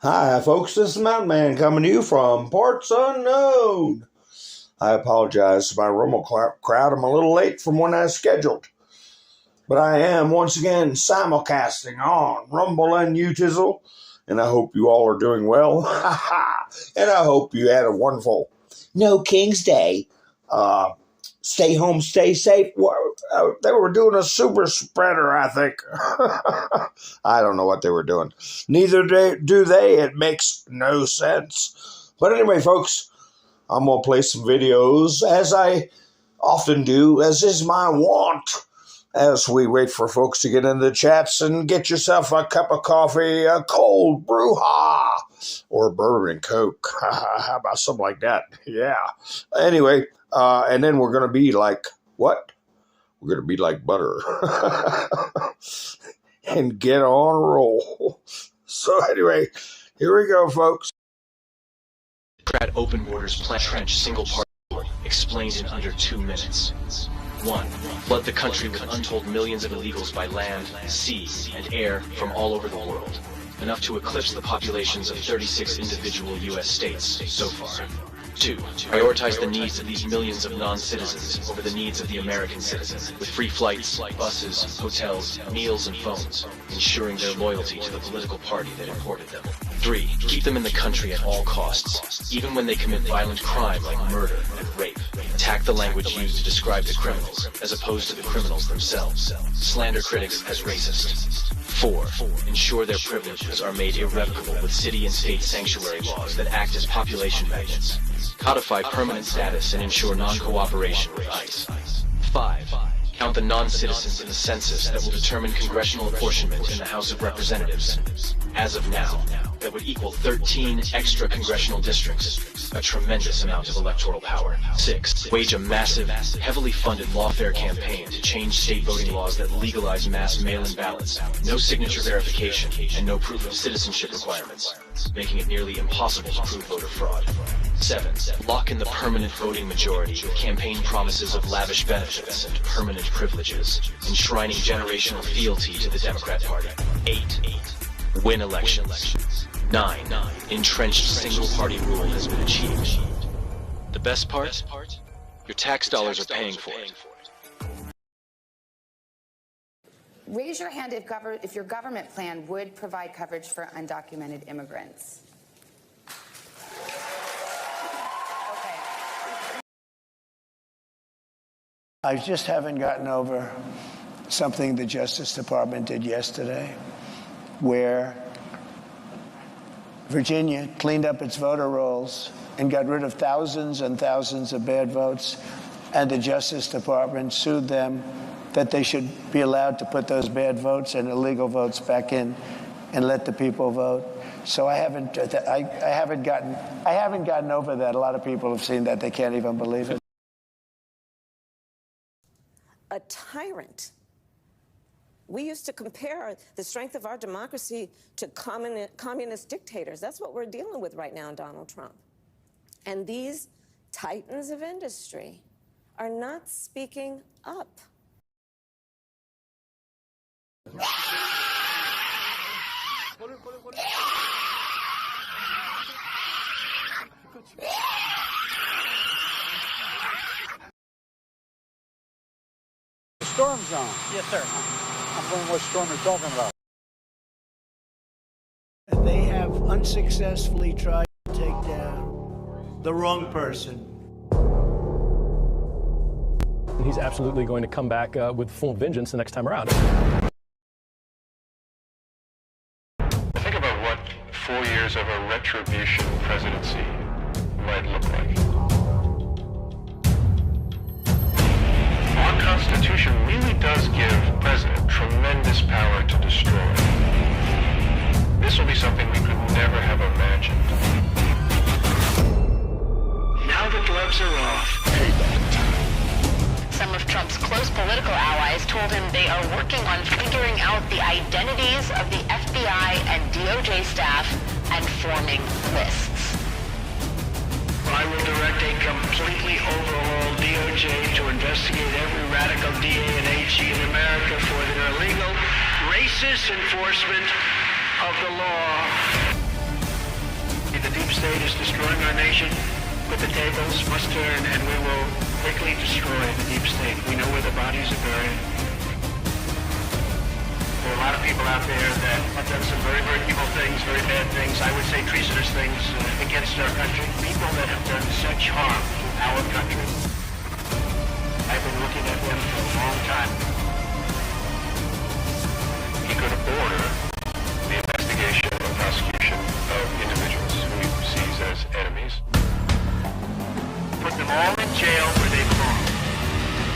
Hi, folks. This is Mountain Man coming to you from parts unknown. I apologize to my rumble crowd. I'm a little late from when I scheduled. But I am once again simulcasting on Rumble and Utizzle. And I hope you all are doing well. And I hope you had a wonderful No King's Day. Stay home, stay safe. They were doing a super spreader, I think. I don't know what they were doing. Neither do they. It makes no sense. But anyway, folks, I'm going to play some videos, as I often do, as is my wont, as we wait for folks to get into the chats and get yourself a cup of coffee, a cold brew, or bourbon and Coke. How about something like that? Yeah. Anyway, and then we're going to be like, what? We're going to be like butter. And get on a roll. So anyway, here we go, folks. Democrat open borders plan trench single party war explained in under 2 minutes. 1. Flood the country with untold millions of illegals by land, sea, and air from all over the world. Enough to eclipse the populations of 36 individual U.S. states so far. 2. Prioritize the needs of these millions of non-citizens over the needs of the American citizen, with free flights, buses, hotels, meals, and phones, ensuring their loyalty to the political party that imported them. 3. Keep them in the country at all costs, even when they commit violent crime like murder and rape. Attack the language used to describe the criminals, as opposed to the criminals themselves. Slander critics as racist. 4. Ensure their privileges are made irrevocable with city and state sanctuary laws that act as population magnets. Codify permanent status and ensure non-cooperation with ICE. 5. Count the non-citizens in the census that will determine congressional apportionment in the House of Representatives. As of now, that would equal 13 extra congressional districts, a tremendous amount of electoral power. 6. Wage a massive, heavily funded lawfare campaign to change state voting laws that legalize mass mail-in ballots, no signature verification, and no proof of citizenship requirements, making it nearly impossible to prove voter fraud. 7. Lock in the permanent voting majority with campaign promises of lavish benefits and permanent privileges, enshrining generational fealty to the Democrat Party. 8. Win elections. 9. Entrenched single-party rule has been achieved. The best part? Your tax dollars are paying for it. Raise your hand if your government plan would provide coverage for undocumented immigrants. I just haven't gotten over something the Justice Department did yesterday, where Virginia cleaned up its voter rolls and got rid of thousands and thousands of bad votes, and the Justice Department sued them that they should be allowed to put those bad votes and illegal votes back in and let the people vote. So I haven't gotten over that. A lot of people have seen that. They can't even believe it. A tyrant. We used to compare the strength of our democracy to communist dictators. That's what we're dealing with right now in Donald Trump. And these titans of industry are not speaking up. Storm zone. Yes, sir. I'm wondering what storm you're talking about. They have unsuccessfully tried to take down the wrong person. He's absolutely going to come back with full vengeance the next time around. Think about what 4 years of a retribution presidency might look like. Our Constitution really does give the president tremendous power to destroy. This will be something we could never have imagined. Now the gloves are off. Some of Trump's close political allies told him they are working on figuring out the identities of the FBI and DOJ staff and forming lists. I will direct a completely overhauled DOJ to investigate every radical DA and AG in America for their illegal, racist enforcement of the law. state is destroying our nation, but the tables must turn and we will quickly destroy the deep state. We know where the bodies are buried. There are a lot of people out there that have done some very, very evil things, very bad things, I would say treasonous things against our country. People that have done such harm to our country. I've been looking at them for a long time. He could order the investigation and prosecution of individuals who he sees as enemies. Put them all in jail where they belong.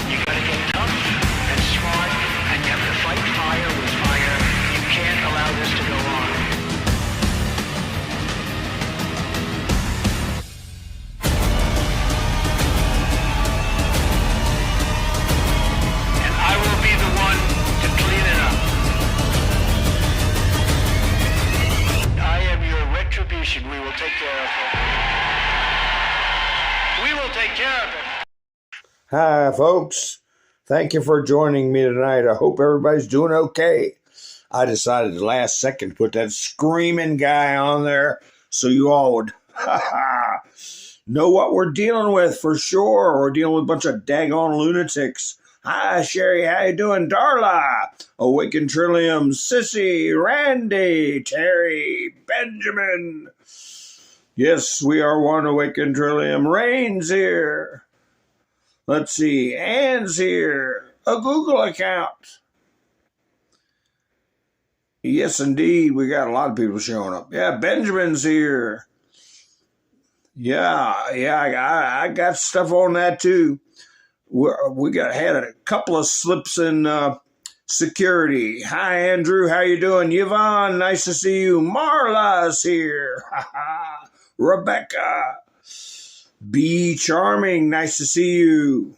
You gotta get tough and smart, and you have to fight fire with fire. You can't allow this to go on. And I will be the one to clean it up. I am your retribution. We will take care of it. We will take care of it. Hi, folks. Thank you for joining me tonight. I hope everybody's doing okay. I decided the last second to put that screaming guy on there so you all would know what we're dealing with for sure. We're dealing with a bunch of daggone lunatics. Hi, Sherry. How you doing? Darla, Awakened Trillium, Sissy, Randy, Terry, Benjamin. Yes, we are one Awakened Trillium. Rain's here. Let's see. Anne's here. A Google account. Yes, indeed. We got a lot of people showing up. Yeah, Benjamin's here. Yeah, I got stuff on that too. We had a couple of slips in security. Hi, Andrew. How you doing? Yvonne, nice to see you. Marla's here. Rebecca. Be Charming, nice to see you.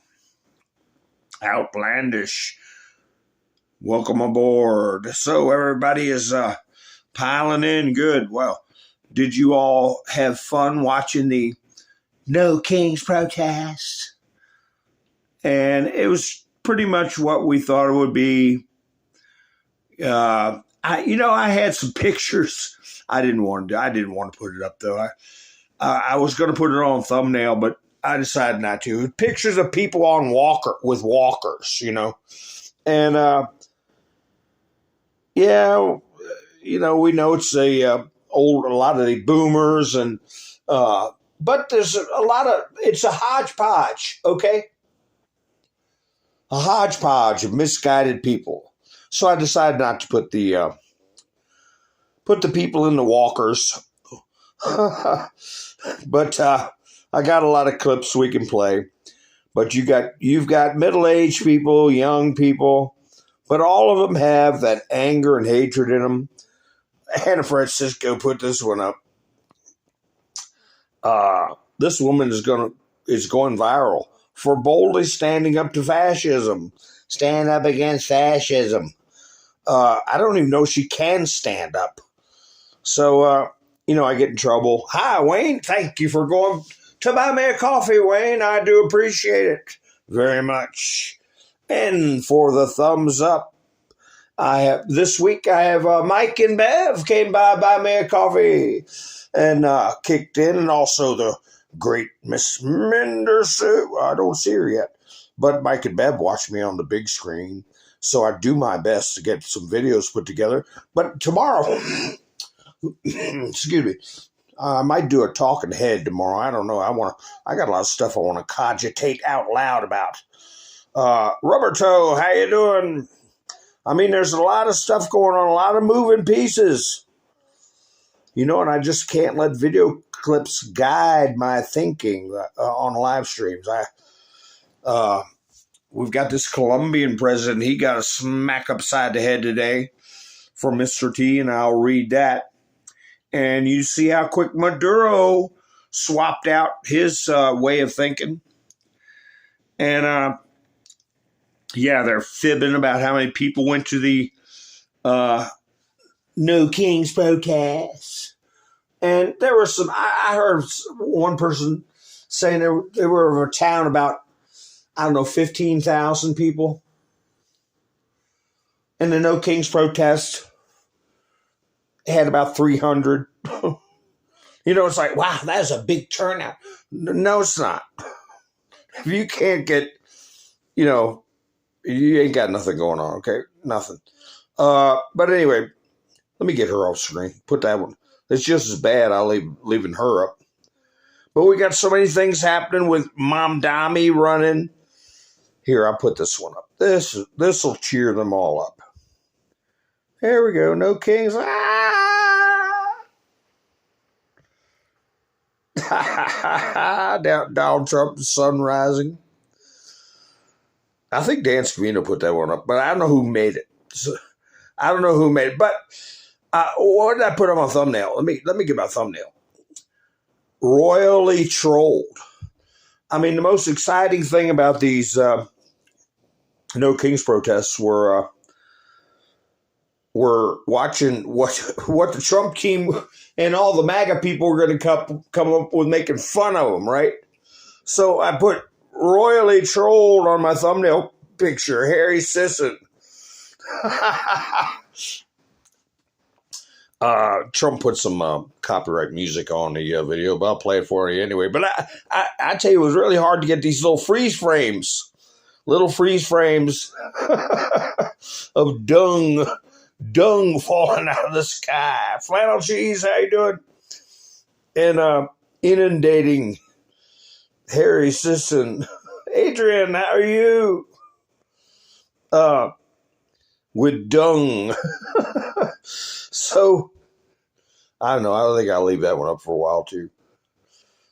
Outlandish, welcome aboard. So everybody is piling in good. Well, did you all have fun watching the No Kings protest? And it was pretty much what we thought it would be. I had some pictures. I didn't want to put it up though. I was going to put it on thumbnail, but I decided not to. Pictures of people on with walkers, and we know it's a lot of the boomers, and but there's it's a hodgepodge, okay, a hodgepodge of misguided people. So I decided not to put the people in the walkers. But I got a lot of clips we can play. But you've got middle-aged people, young people, but all of them have that anger and hatred in them. Hannah Francisco put this one up. This woman is going viral for boldly standing up to fascism. Stand up against fascism. I don't even know she can stand up. So I get in trouble. Hi, Wayne. Thank you for going to buy me a coffee, Wayne. I do appreciate it very much. And for the thumbs up, this week I have Mike and Bev came by buy me a coffee and kicked in, and also the great Miss Mendersu. I don't see her yet, but Mike and Bev watch me on the big screen, so I do my best to get some videos put together. But tomorrow. Excuse me. I might do a talking head tomorrow. I don't know. I got a lot of stuff I want to cogitate out loud about. Rubber Toe, how you doing? I mean, there's a lot of stuff going on, a lot of moving pieces. And I just can't let video clips guide my thinking on live streams. We've got this Colombian president. He got a smack upside the head today for Mr. T, and I'll read that. And you see how quick Maduro swapped out his way of thinking. And, they're fibbing about how many people went to the No Kings protest. And there were some, I heard one person saying they were in a town about, 15,000 people. And the No Kings protest had about 300. It's like, wow, that's a big turnout. No, it's not. If you can't get, you ain't got nothing going on, okay? Nothing. But anyway, let me get her off screen. Put that one. It's just as bad. I'll leaving her up. But we got so many things happening with Mom Dami running. Here, I'll put this one up. This will cheer them all up. There we go. No kings. Donald Trump, the sun rising. I think Dan Scavino put that one up, but I don't know who made it. But what did I put on my thumbnail? Let me get my thumbnail. Royally trolled. I mean, the most exciting thing about these No Kings protests were watching what the Trump team and all the MAGA people were going to come up with, making fun of them, right? So I put royally trolled on my thumbnail picture, Harry Sisson. Trump put some copyright music on the video, but I'll play it for you anyway. But I tell you, it was really hard to get these little freeze frames of dung falling out of the sky. Flannel cheese, how you doing? And inundating Harry Sisson. Adrian, how are you? With dung. So, I don't know. I don't think I'll leave that one up for a while, too.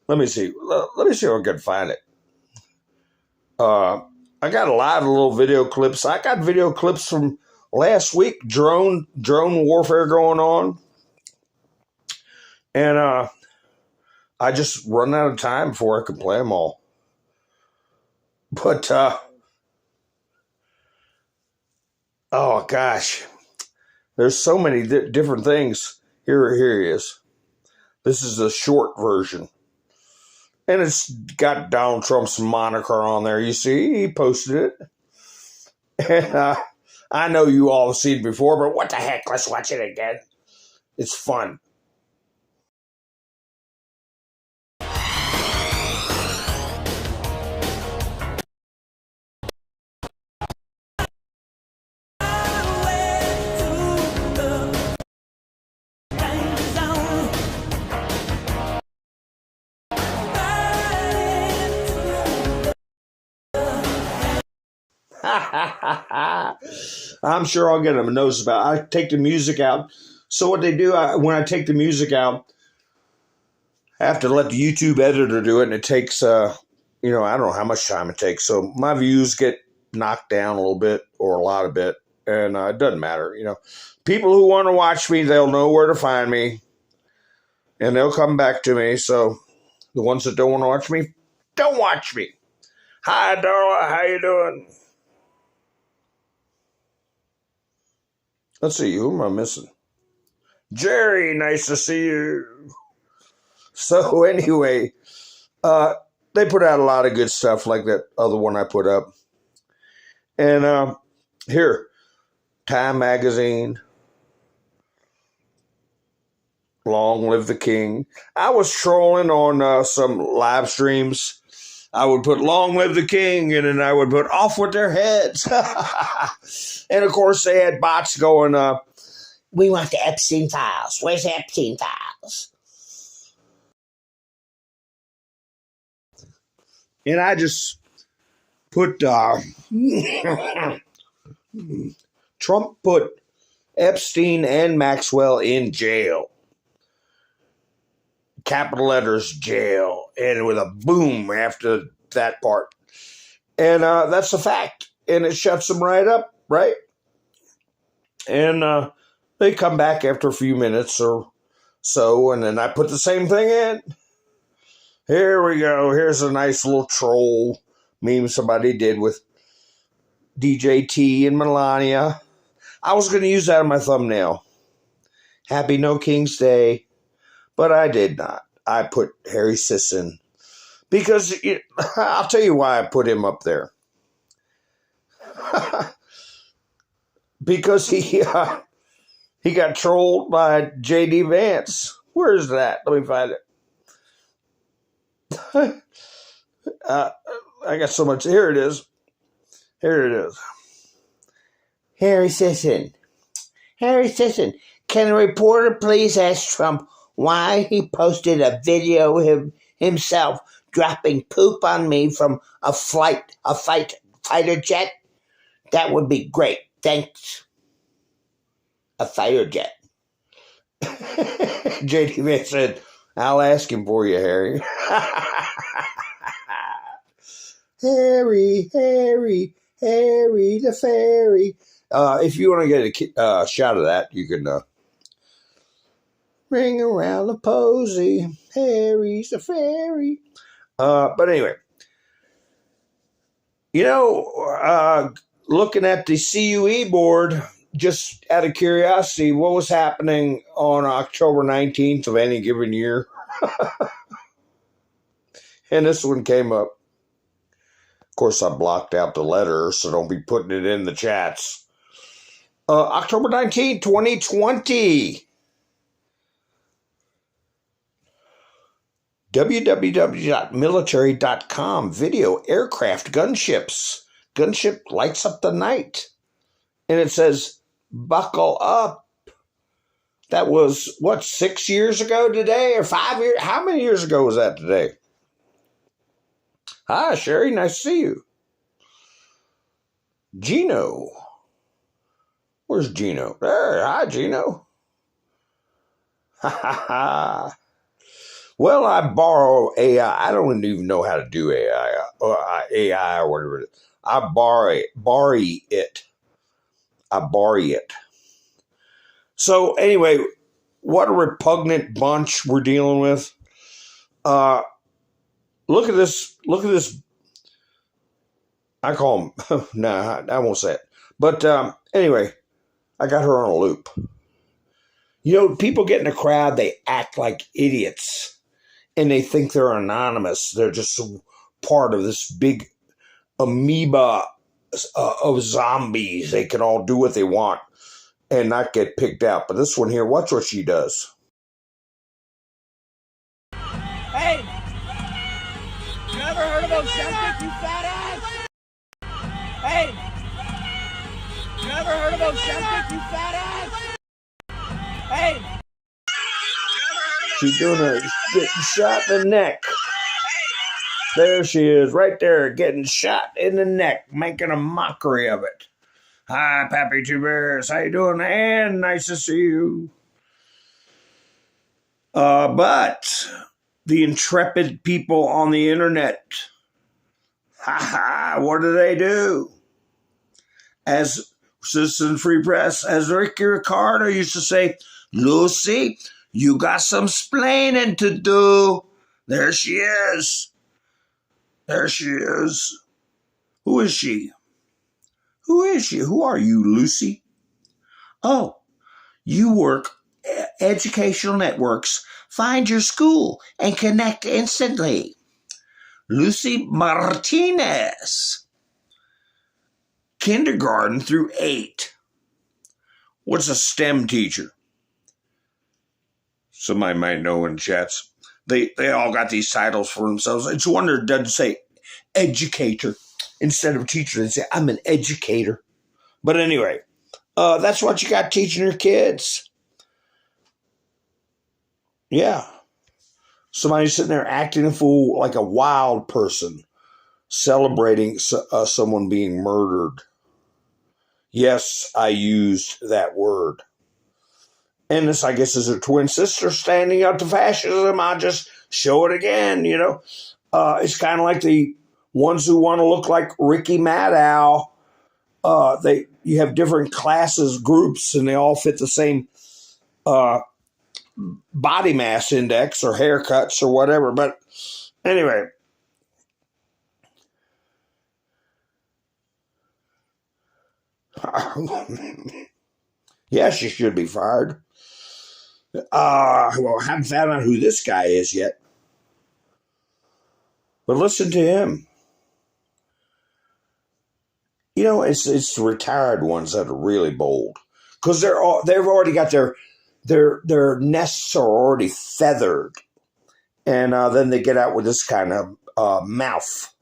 Let me see. Let me see if I can find it. I got a lot of little video clips. I got video clips from last week. Drone warfare going on. And I just run out of time before I can play them all. But, oh, gosh. There's so many different things. Here he is. This is a short version. And it's got Donald Trump's moniker on there. You see, he posted it. And I know you all have seen it before, but what the heck? Let's watch it again. It's fun. I'm sure I'll get them a notice about it. I take the music out. So what they do, when I take the music out, I have to let the YouTube editor do it, and it takes, I don't know how much time it takes. So my views get knocked down a little bit or a lot of bit, and it doesn't matter. People who want to watch me, they'll know where to find me, and they'll come back to me. So the ones that don't want to watch me, don't watch me. Hi, Darla. How you doing? Let's see, who am I missing? Jerry, nice to see you. So anyway, they put out a lot of good stuff like that other one I put up. And here, Time Magazine, Long Live the King. I was trolling on some live streams. I would put Long Live the King, and then I would put Off with Their Heads. And, of course, they had bots going, we want the Epstein files. Where's the Epstein files? And I just put, Trump put Epstein and Maxwell in jail. Capital letters, jail. And with a boom after that part. And that's a fact. And it shuts them right up, right? And they come back after a few minutes or so, and then I put the same thing in. Here we go. Here's a nice little troll meme somebody did with DJT and Melania. I was going to use that on my thumbnail. Happy No King's Day. But I did not. I put Harry Sisson. Because I'll tell you why I put him up there. Because he got trolled by J.D. Vance. Where is that? Let me find it. I got so much. Here it is. Here it is. Harry Sisson. Can a reporter please ask Trump why he posted a video of himself dropping poop on me from a fighter jet? That would be great. Thanks. A fighter jet. JD Man said, I'll ask him for you, Harry. Harry the fairy. If you want to get a shot of that, you can ring around the posy. Harry's the fairy. But anyway, looking at the CUE board, just out of curiosity, what was happening on October 19th of any given year? And this one came up. Of course, I blocked out the letter, so don't be putting it in the chats. October 19th, 2020. www.military.com. Video, aircraft, gunships. Gunship lights up the night. And it says, buckle up. That was, 6 years ago today? Or 5 years? How many years ago was that today? Hi, Sherry. Nice to see you. Gino. Where's Gino? There. Hi, Gino. Ha ha ha. Well, I borrow AI. I don't even know how to do AI or whatever it is. I borrow it. So anyway, what a repugnant bunch we're dealing with. Look at this. I call them. Nah, I won't say it. But anyway, I got her on a loop. People get in a crowd, they act like idiots. And they think they're anonymous. They're just part of this big amoeba of zombies. They can all do what they want and not get picked out. But this one here, watch what she does. Hey! You ever heard of Ozempic, you fat ass? Hey! You ever heard of Ozempic, you fat ass? Hey! She's getting shot in the neck. There she is, right there, getting shot in the neck, making a mockery of it. Hi, Pappy Two Bears. How you doing? And nice to see you. But the intrepid people on the internet, what do? As Citizen Free Press, as Ricky Ricardo used to say, Lucy, you got some splaining to do. There she is. Who is she? Who are you, Lucy? Oh, you work educational networks. Find your school and connect instantly. Lucy Martinez. Kindergarten through 8. What's a STEM teacher? Somebody might know in chats. They all got these titles for themselves. It's a wonder it doesn't say educator instead of teacher. They say, I'm an educator. But anyway, that's what you got teaching your kids. Yeah. Somebody's sitting there acting a fool like a wild person, celebrating someone being murdered. Yes, I used that word. And this, I guess, is her twin sister standing up to fascism. I'll just show it again, It's kind of like the ones who want to look like Ricky Maddow. You have different classes, groups, and they all fit the same body mass index or haircuts or whatever. But anyway. Yeah, she should be fired. Well, I haven't found out who this guy is yet. But listen to him. It's the retired ones that are really bold. Because they've already got their their nests are already feathered, and then they get out with this kind of mouth.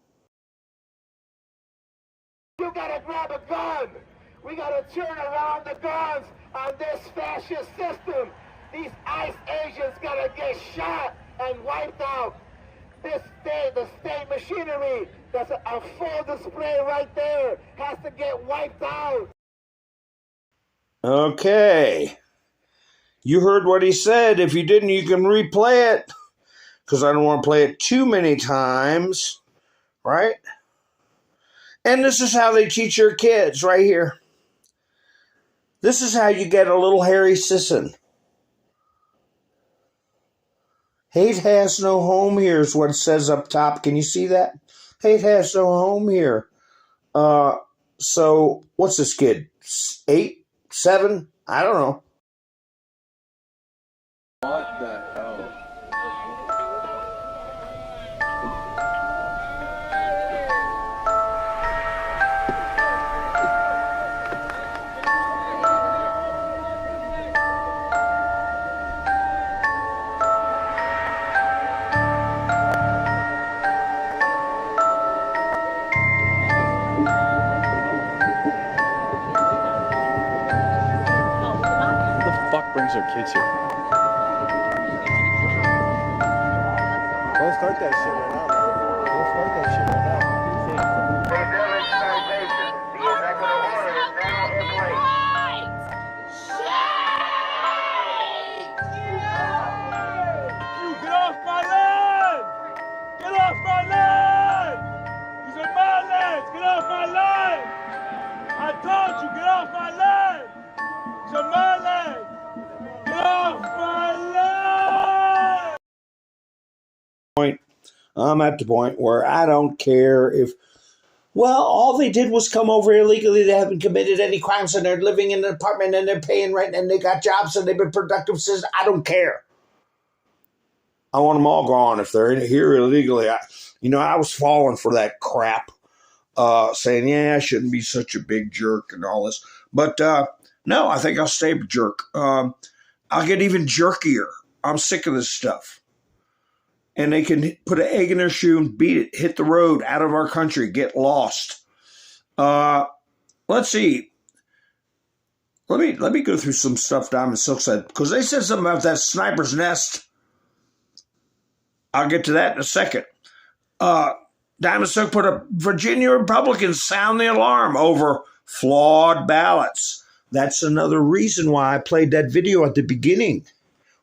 You gotta grab a gun. We gotta turn around the guns on this fascist system. These ICE agents gotta get shot and wiped out. The state machinery that's a full display right there has to get wiped out. Okay. You heard what he said. If you didn't, you can replay it, because I don't want to play it too many times, right? And this is how they teach your kids right here. This is how you get a little Harry Sisson. Hate has no home here is what it says up top. Can you see that? Hate has no home here. So what's this kid? 8, 7? I don't know. What the hell? Brings their kids here. Don't start that shit right now, man. Don't start that shit right now. The executive order is now in place. You get off my land! Get off my land! These are my lands! Get off my land! I told you, get off my land! These are my lands! I'm at the point where I don't care if, well, all they did was come over illegally. They haven't committed any crimes, and they're living in an apartment, and they're paying rent, and they got jobs, and they've been productive since. I don't care. I want them all gone if they're in here illegally. I was falling for that crap, saying, yeah, I shouldn't be such a big jerk and all this. But no, I think I'll stay a jerk. I'll get even jerkier. I'm sick of this stuff. And they can put an egg in their shoe and beat it, hit the road, out of our country, get lost. Let's see. Let me go through some stuff Diamond Silk said, because they said something about that sniper's nest. I'll get to that in a second. Diamond Silk put up, Virginia Republicans sound the alarm over flawed ballots. That's another reason why I played that video at the beginning,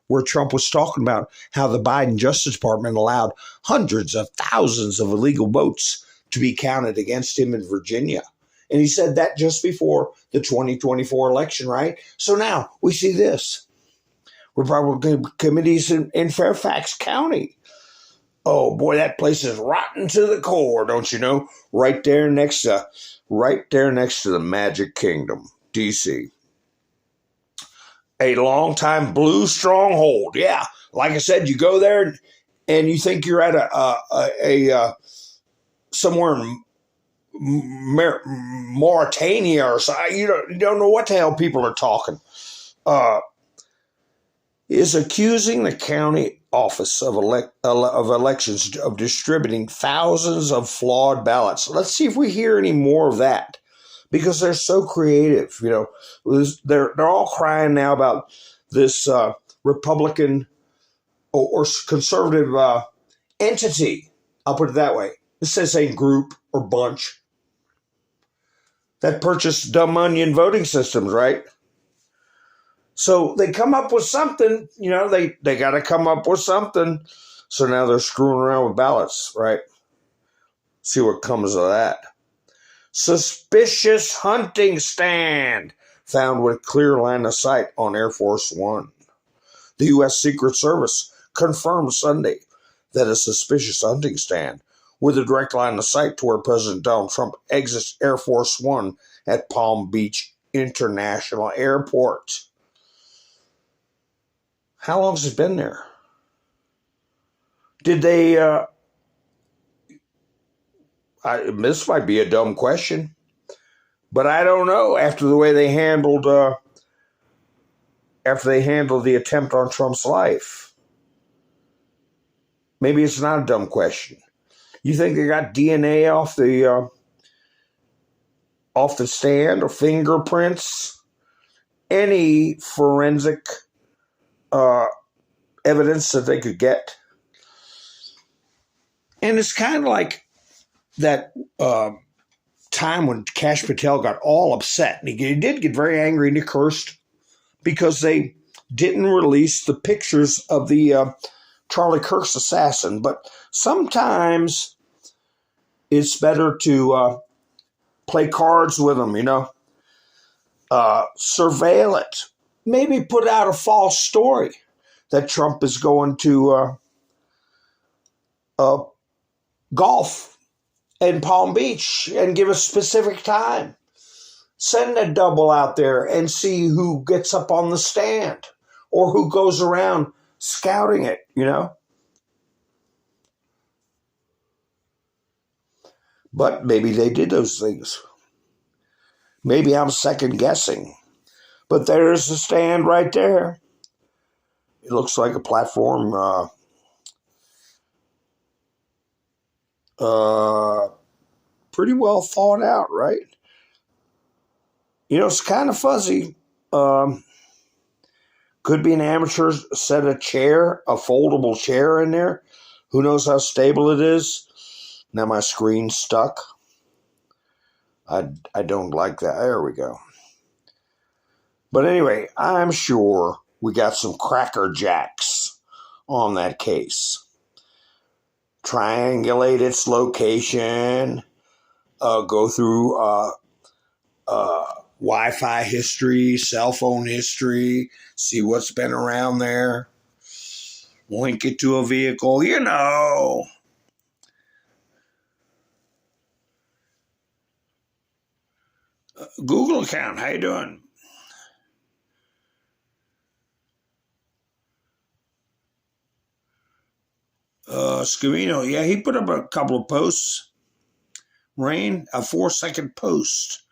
where Trump was talking about how the Biden Justice Department allowed hundreds of thousands of illegal votes to be counted against him in Virginia. And he said that just before the 2024 election, right? So now we see this. Republican committees in Fairfax County. Oh, boy, that place is rotten to the core, don't you know? Right there next to the Magic Kingdom, D.C., a longtime blue stronghold. Yeah, like I said, you go there and you think you're at a somewhere in Mauritania or something. You don't know what the hell people are talking. Is accusing the county office of elections of distributing thousands of flawed ballots. Let's see if we hear any more of that, because they're so creative. They're all crying now about this Republican or conservative entity. I'll put it that way. This says a group or bunch that purchased dumb onion voting systems, right? So they come up with something, they got to come up with something. So now they're screwing around with ballots, right? See what comes of that. Suspicious hunting stand found with clear line of sight on Air Force One. The U.S. Secret Service confirmed Sunday that a suspicious hunting stand with a direct line of sight to where President Donald Trump exits Air Force One at Palm Beach International Airport. How long has it been there? Did they, this might be a dumb question, but I don't know. After the way they handled after they handle the attempt on Trump's life? Maybe it's not a dumb question. You think they got DNA off the stand or fingerprints? Any forensic evidence that they could get? And it's kind of like that time when Kash Patel got all upset. And he did get very angry and he cursed because they didn't release the pictures of the Charlie Kirk's assassin. But sometimes it's better to play cards with them, surveil it. Maybe put out a false story that Trump is going to golf in Palm Beach and give a specific time. Send a double out there and see who gets up on the stand or who goes around scouting it, But maybe they did those things. Maybe I'm second guessing. But there's the stand right there. It looks like a platform pretty well thought out, right? It's kind of fuzzy. Could be an amateur set a chair, a foldable chair in there. Who knows how stable it is? Now my screen's stuck. I don't like that. There we go. But anyway, I'm sure we got some cracker jacks on that case. Triangulate its location. Go through Wi-Fi history, cell phone history, see what's been around there, link it to a vehicle, Google account, how you doing? Scavino, yeah, he put up a couple of posts. Rain, a 4-second post.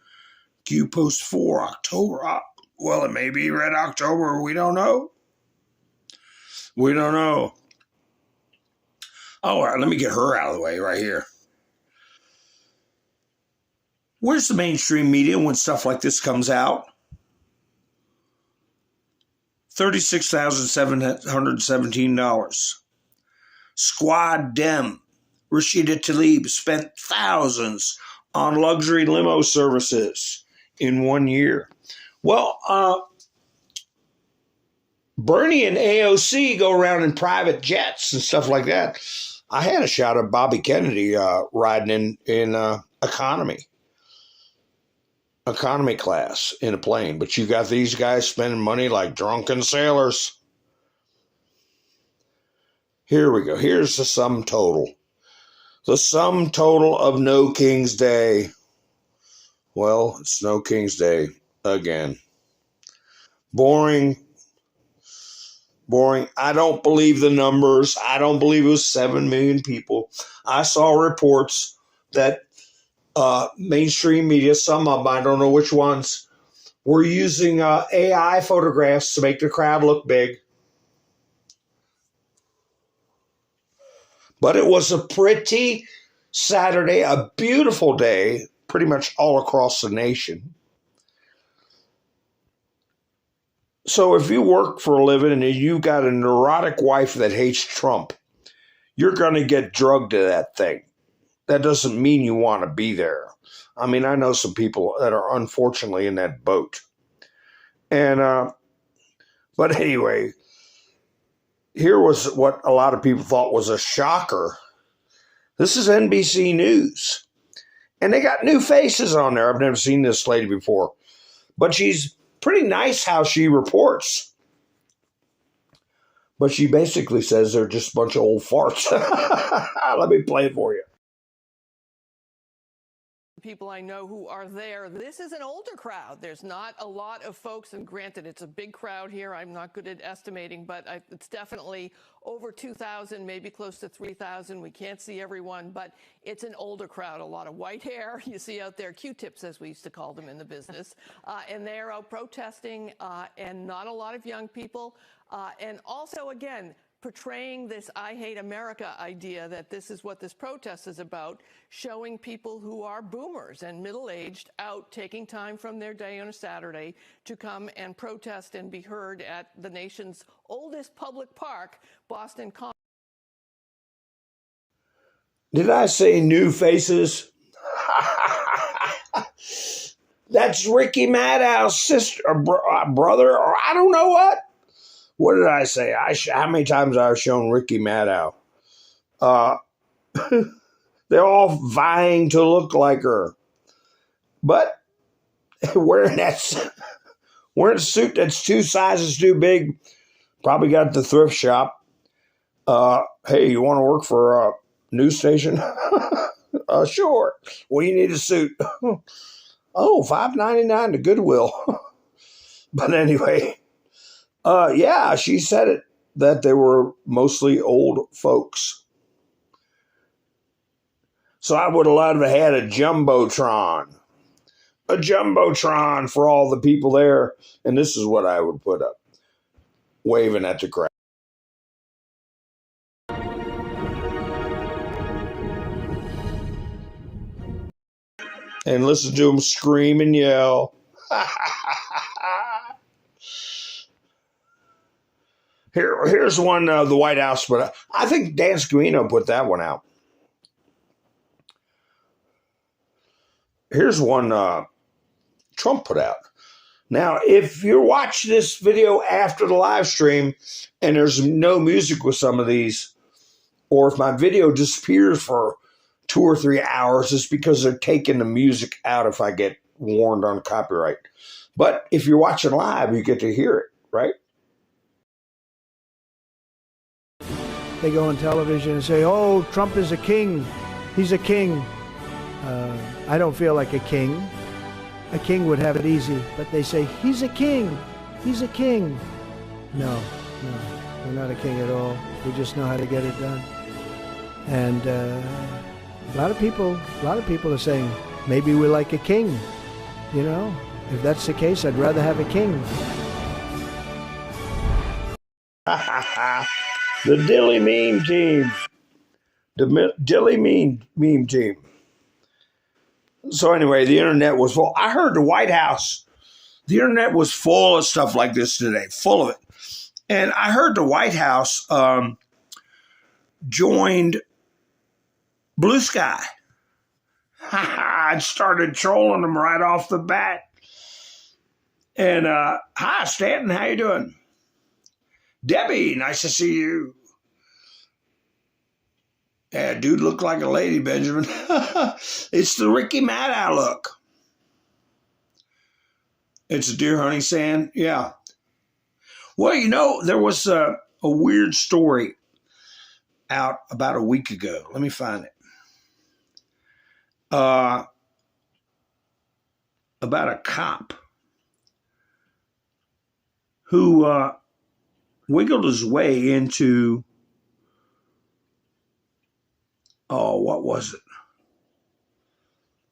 Q post 4, October. Well, it may be Red October. We don't know. Oh, all right, let me get her out of the way right here. Where's the mainstream media when stuff like this comes out? $36,717. Squad Dem. Rashida Tlaib spent thousands on luxury limo services in 1 year. Well, Bernie and AOC go around in private jets and stuff like that. I had a shot of Bobby Kennedy riding in economy class in a plane. But you got these guys spending money like drunken sailors. Here we go. Here's the sum total. The sum total of No King's Day. Well, it's No King's Day again. Boring. I don't believe the numbers. I don't believe it was 7 million people. I saw reports that mainstream media, some of them, I don't know which ones, were using AI photographs to make the crowd look big. But it was a pretty Saturday, a beautiful day, pretty much all across the nation. So if you work for a living and you've got a neurotic wife that hates Trump, you're going to get drugged to that thing. That doesn't mean you want to be there. I mean, I know some people that are unfortunately in that boat. And, but anyway, here was what a lot of people thought was a shocker. This is NBC News. And they got new faces on there. I've never seen this lady before. But she's pretty nice how she reports. But she basically says they're just a bunch of old farts. Let me play it for you. people I know who are there. This is an older crowd. There's not a lot of folks, and granted, it's a big crowd here. I'm not good at estimating, but it's definitely over 2,000, maybe close to 3,000. We can't see everyone, but it's an older crowd. A lot of white hair. You see out there Q-tips, as we used to call them in the business, and they're out protesting, and not a lot of young people. And also, again, portraying this I hate America idea that this is what this protest is about, showing people who are boomers and middle-aged out taking time from their day on a Saturday to come and protest and be heard at the nation's oldest public park, Boston Common. Did I say new faces? That's Ricky Maddow's sister, or brother, or I don't know what. What did I say? How many times I've shown Ricky Maddow? They're all vying to look like her. But wearing a suit that's 2 sizes too big, probably got at the thrift shop. Hey, you want to work for a news station? Sure. Well, you need a suit. Oh, $5.99 to Goodwill. But anyway. Yeah, she said it, that they were mostly old folks. So I would have loved to have had a Jumbotron. A Jumbotron for all the people there. And this is what I would put up. Waving at the crowd. And listen to them scream and yell. Here's one, the White House, but I think Dan Scavino put that one out. Here's one Trump put out. Now, if you watch this video after the live stream and there's no music with some of these, or if my video disappears for 2 or 3 hours, it's because they're taking the music out if I get warned on copyright. But if you're watching live, you get to hear it, right? They go on television and say, oh, Trump is a king. He's a king. I don't feel like a king. A king would have it easy. But they say, he's a king. He's a king. No, we're not a king at all. We just know how to get it done. And a lot of people are saying, maybe we're like a king. You know, if that's the case, I'd rather have a king. The Dilly Meme Team. The Dilly Meme Team. So anyway, the internet was full. I heard the White House, the internet was full of stuff like this today, full of it. And I heard the White House joined Blue Sky. I started trolling them right off the bat. And hi, Stanton, how you doing? Debbie, nice to see you. Yeah, dude looked like a lady, Benjamin. It's the Ricky Maddow look. It's a deer hunting sand. Yeah. Well, you know, there was a weird story out about a week ago. Let me find it. About a cop who wiggled his way into, what was it?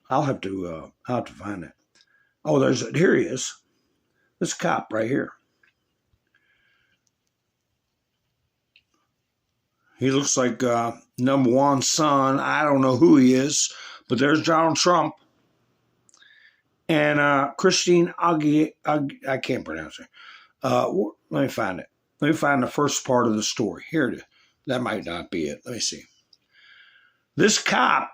I'll have to find it. Oh, here he is. This cop right here. He looks like number one son. I don't know who he is, but there's Donald Trump. And Christine Agui, I can't pronounce it. Let me find it. Let me find the first part of the story. Here it is. That might not be it. Let me see. This cop,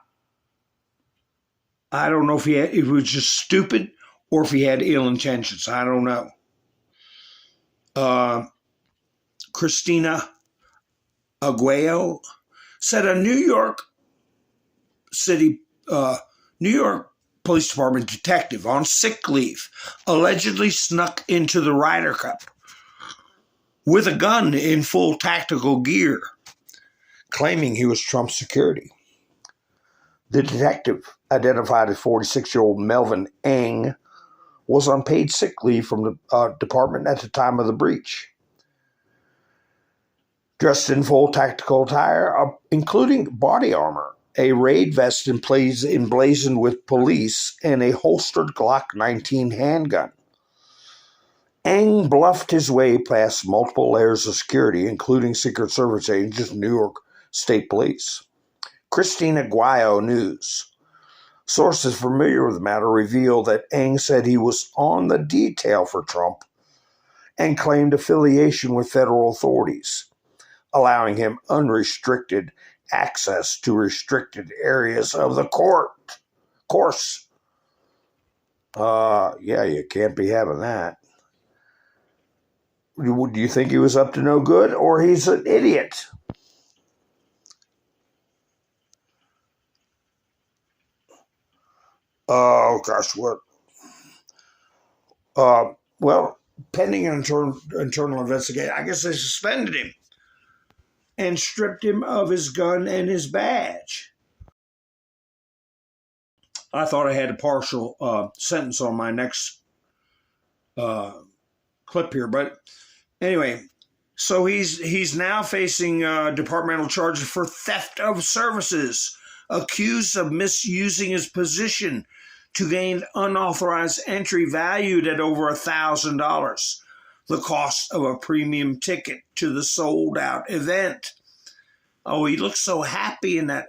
I don't know if he was just stupid or if he had ill intentions. I don't know. Christina Aguayo said a New York Police Department detective on sick leave allegedly snuck into the Ryder Cup with a gun in full tactical gear, claiming he was Trump's security. The detective identified as 46-year-old Melvin Eng, was on paid sick leave from the department at the time of the breach. Dressed in full tactical attire, including body armor, a raid vest emblazoned with police, and a holstered Glock 19 handgun. Eng bluffed his way past multiple layers of security, including Secret Service agents and New York State Police. Christina Guayo News. Sources familiar with the matter reveal that Eng said he was on the detail for Trump and claimed affiliation with federal authorities, allowing him unrestricted access to restricted areas of the course. Yeah, you can't be having that. Do you think he was up to no good, or he's an idiot? Oh, gosh, what? Well, pending an internal investigation, I guess they suspended him and stripped him of his gun and his badge. I thought I had a partial sentence on my next clip here, but anyway, so he's now facing departmental charges for theft of services, accused of misusing his position to gain unauthorized entry valued at over $1,000, the cost of a premium ticket to the sold-out event. Oh, he looks so happy in that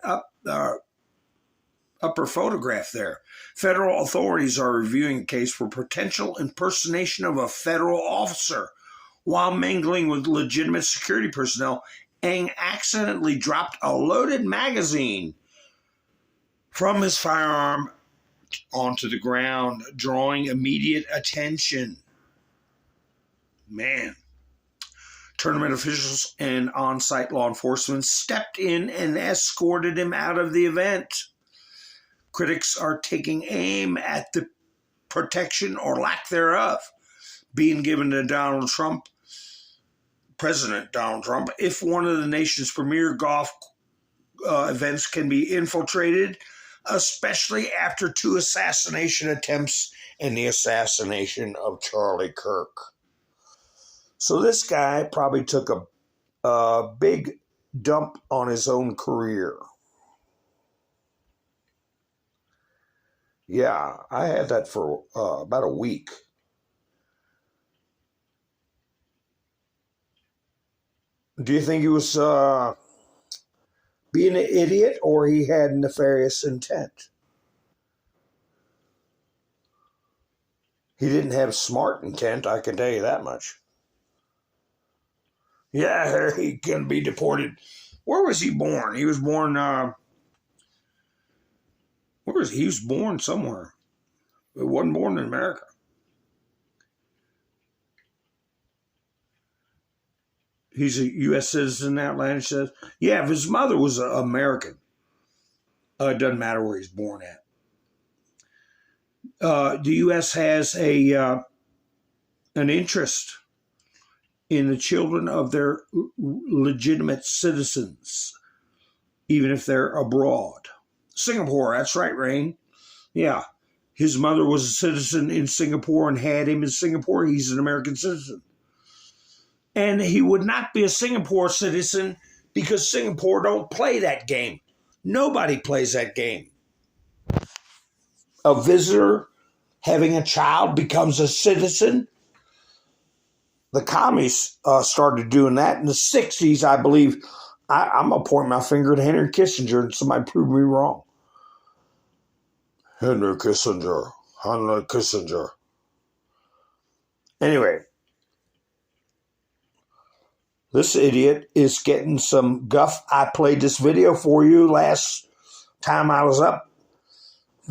upper photograph there. Federal authorities are reviewing a case for potential impersonation of a federal officer. While mingling with legitimate security personnel, Eng accidentally dropped a loaded magazine from his firearm onto the ground, drawing immediate attention. Man. Tournament officials and on-site law enforcement stepped in and escorted him out of the event. Critics are taking aim at the protection or lack thereof being given to President Donald Trump, if one of the nation's premier golf events can be infiltrated, especially after 2 assassination attempts and the assassination of Charlie Kirk. So this guy probably took a big dump on his own career. Yeah, I had that for about a week. Do you think he was being an idiot, or he had nefarious intent? He didn't have smart intent, I can tell you that much. Yeah, he can be deported. Where was he born? He was born, he was born somewhere. He wasn't born in America. He's a U.S. citizen, Outlandish says. Yeah, if his mother was American, it doesn't matter where he's born at. The U.S. has an interest in the children of their legitimate citizens, even if they're abroad. Singapore, that's right, Rain. Yeah, his mother was a citizen in Singapore and had him in Singapore. He's an American citizen. And he would not be a Singapore citizen because Singapore don't play that game. Nobody plays that game. A visitor having a child becomes a citizen. The commies started doing that in the 60s, I believe. I'm going to point my finger at Henry Kissinger and somebody prove me wrong. Henry Kissinger. Anyway, this idiot is getting some guff. I played this video for you last time I was up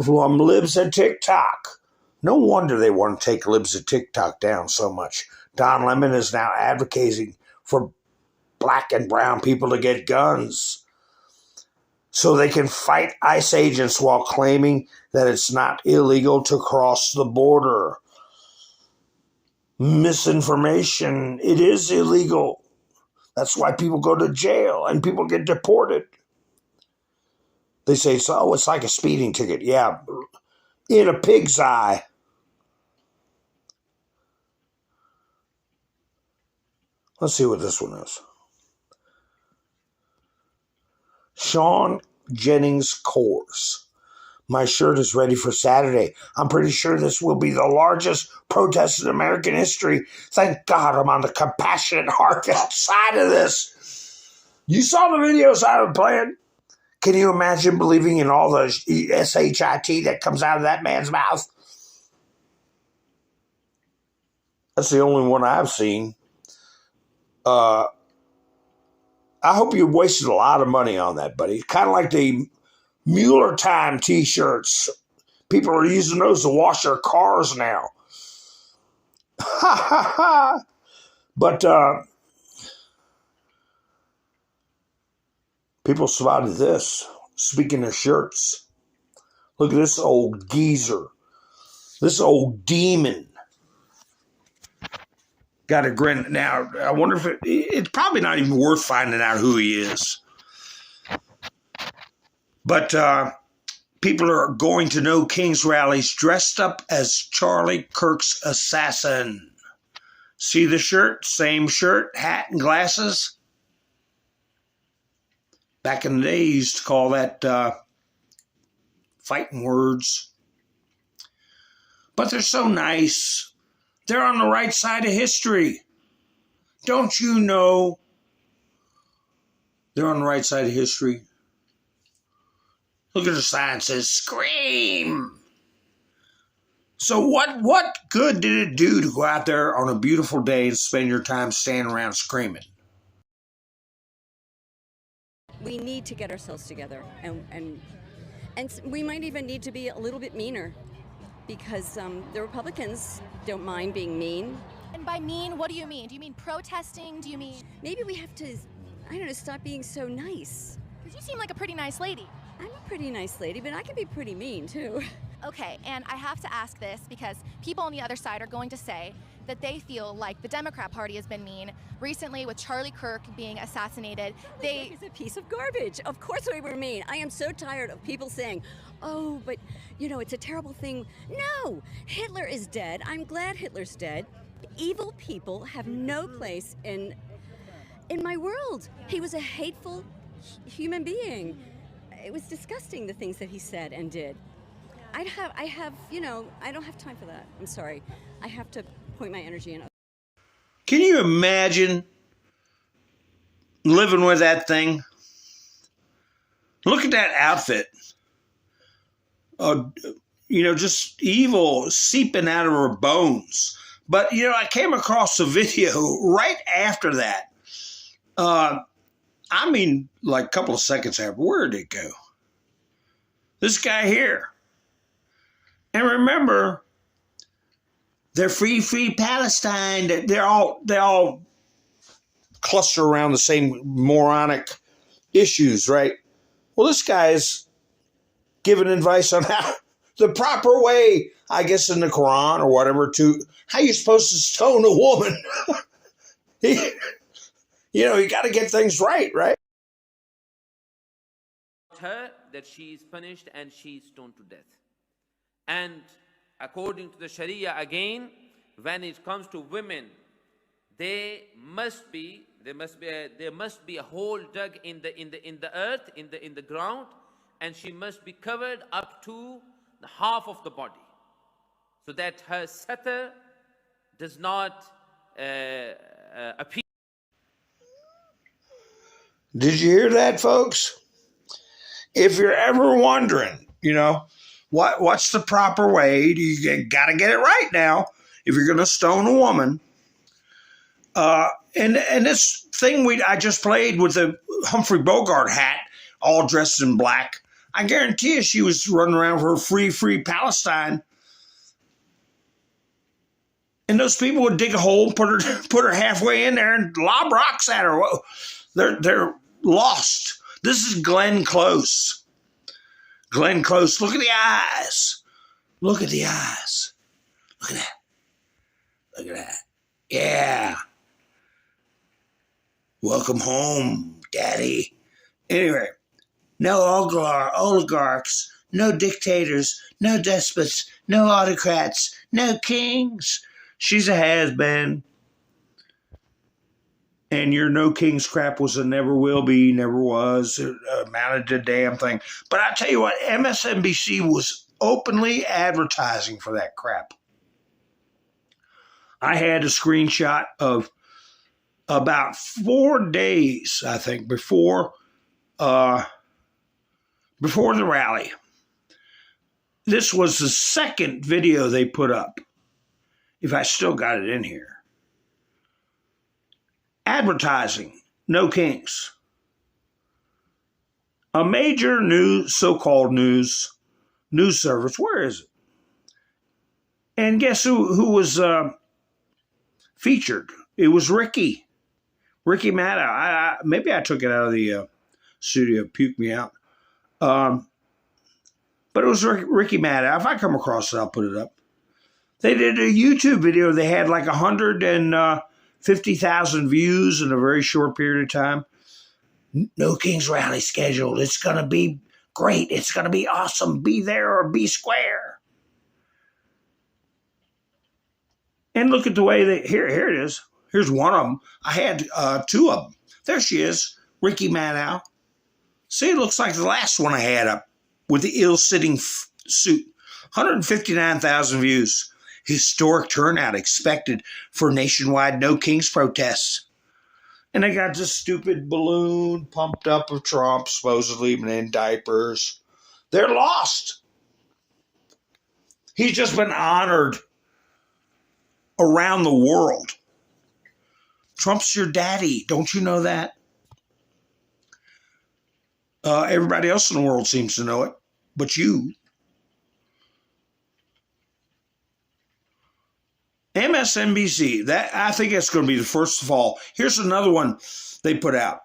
from Libs at TikTok. No wonder they want to take Libs at TikTok down so much. Don Lemon is now advocating for black and brown people to get guns so they can fight ICE agents while claiming that it's not illegal to cross the border. Misinformation. It is illegal. That's why people go to jail and people get deported. They say, so it's like a speeding ticket. Yeah, in a pig's eye. Let's see what this one is. Sean Jennings Course. My shirt is ready for Saturday. I'm pretty sure this will be the largest protest in American history. Thank God I'm on the compassionate heart side of this. You saw the videos I was playing? Can you imagine believing in all the shit that comes out of that man's mouth? That's the only one I've seen. I hope you wasted a lot of money on that, buddy. Kind of like the Mueller Time t-shirts. People are using those to wash their cars now. Ha ha ha. But people spotted this. Speaking of shirts, look at this old geezer. This old demon. Got a grin. Now, I wonder if it's probably not even worth finding out who he is. But people are going to know King's rallies dressed up as Charlie Kirk's assassin. See the shirt? Same shirt, hat, and glasses. Back in the day, you used to call that fighting words. But they're so nice. They're on the right side of history. Don't you know they're on the right side of history? Look at the sign, it says, scream. So what good did it do to go out there on a beautiful day and spend your time standing around screaming? We need to get ourselves together, and we might even need to be a little bit meaner, because the Republicans don't mind being mean. And by mean, what do you mean? Do you mean protesting? Do you mean... Maybe we have to, I don't know, stop being so nice. Because you seem like a pretty nice lady. I'm a pretty nice lady, but I can be pretty mean, too. Okay, and I have to ask this because people on the other side are going to say that they feel like the Democrat Party has been mean. Recently, with Charlie Kirk being assassinated, Kirk is a piece of garbage. Of course we were mean. I am so tired of people saying, oh, but, you know, it's a terrible thing. No, Hitler is dead. I'm glad Hitler's dead. Evil people have no place in my world. He was a hateful human being. It was disgusting, the things that he said and did. I don't have time for that. I'm sorry. I have to point my energy in. Can you imagine living with that thing? Look at that outfit. Just evil seeping out of her bones. But, I came across a video right after that. Like a couple of seconds after. Where did it go? This guy here. And remember, they're free Palestine. They all cluster around the same moronic issues, right? Well, this guy's giving advice on how the proper way, I guess in the Quran or whatever, to how you're supposed to stone a woman. You got to get things right? Her that she is punished and she is stoned to death. And according to the Sharia again, when it comes to women, there must be a hole dug in the earth, in the ground, and she must be covered up to the half of the body, so that her satar does not appear. Did you hear that, folks? If you're ever wondering, what's the proper way? You got to get it right now if you're going to stone a woman. And this thing I just played with the Humphrey Bogart hat, all dressed in black, I guarantee you she was running around for free Palestine. And those people would dig a hole, put her halfway in there, and lob rocks at her. They're lost. This is Glenn Close. Glenn Close, look at the eyes. Look at the eyes. Look at that. Look at that. Yeah. Welcome home, Daddy. Anyway, No oligarchs, no dictators, no despots, no autocrats, no kings. She's a has-been. And your no kings crap was a never will be, never was. It amounted to a damn thing. But I tell you what, MSNBC was openly advertising for that crap. I had a screenshot of about 4 days, I think, before the rally. This was the second video they put up, if I still got it in here. Advertising, no kings. A major so-called news service. Where is it? And guess who was featured? It was Ricky Maddow. Maybe I took it out of the studio, puked me out. But it was Ricky Maddow. If I come across it, I'll put it up. They did a YouTube video. They had like 150,000 views in a very short period of time. No Kings rally scheduled. It's going to be great. It's going to be awesome. Be there or be square. And look at the way here it is. Here's one of them. I had 2 of them. There she is, Ricky Maddow. See, it looks like the last one I had up with the ill-sitting suit. 159,000 views. Historic turnout expected for nationwide No Kings protests. And they got this stupid balloon pumped up of Trump, supposedly in diapers. They're lost. He's just been honored around the world. Trump's your daddy. Don't you know that? Everybody else in the world seems to know it, but you. MSNBC, that I think that's going to be the first of all. Here's another one they put out.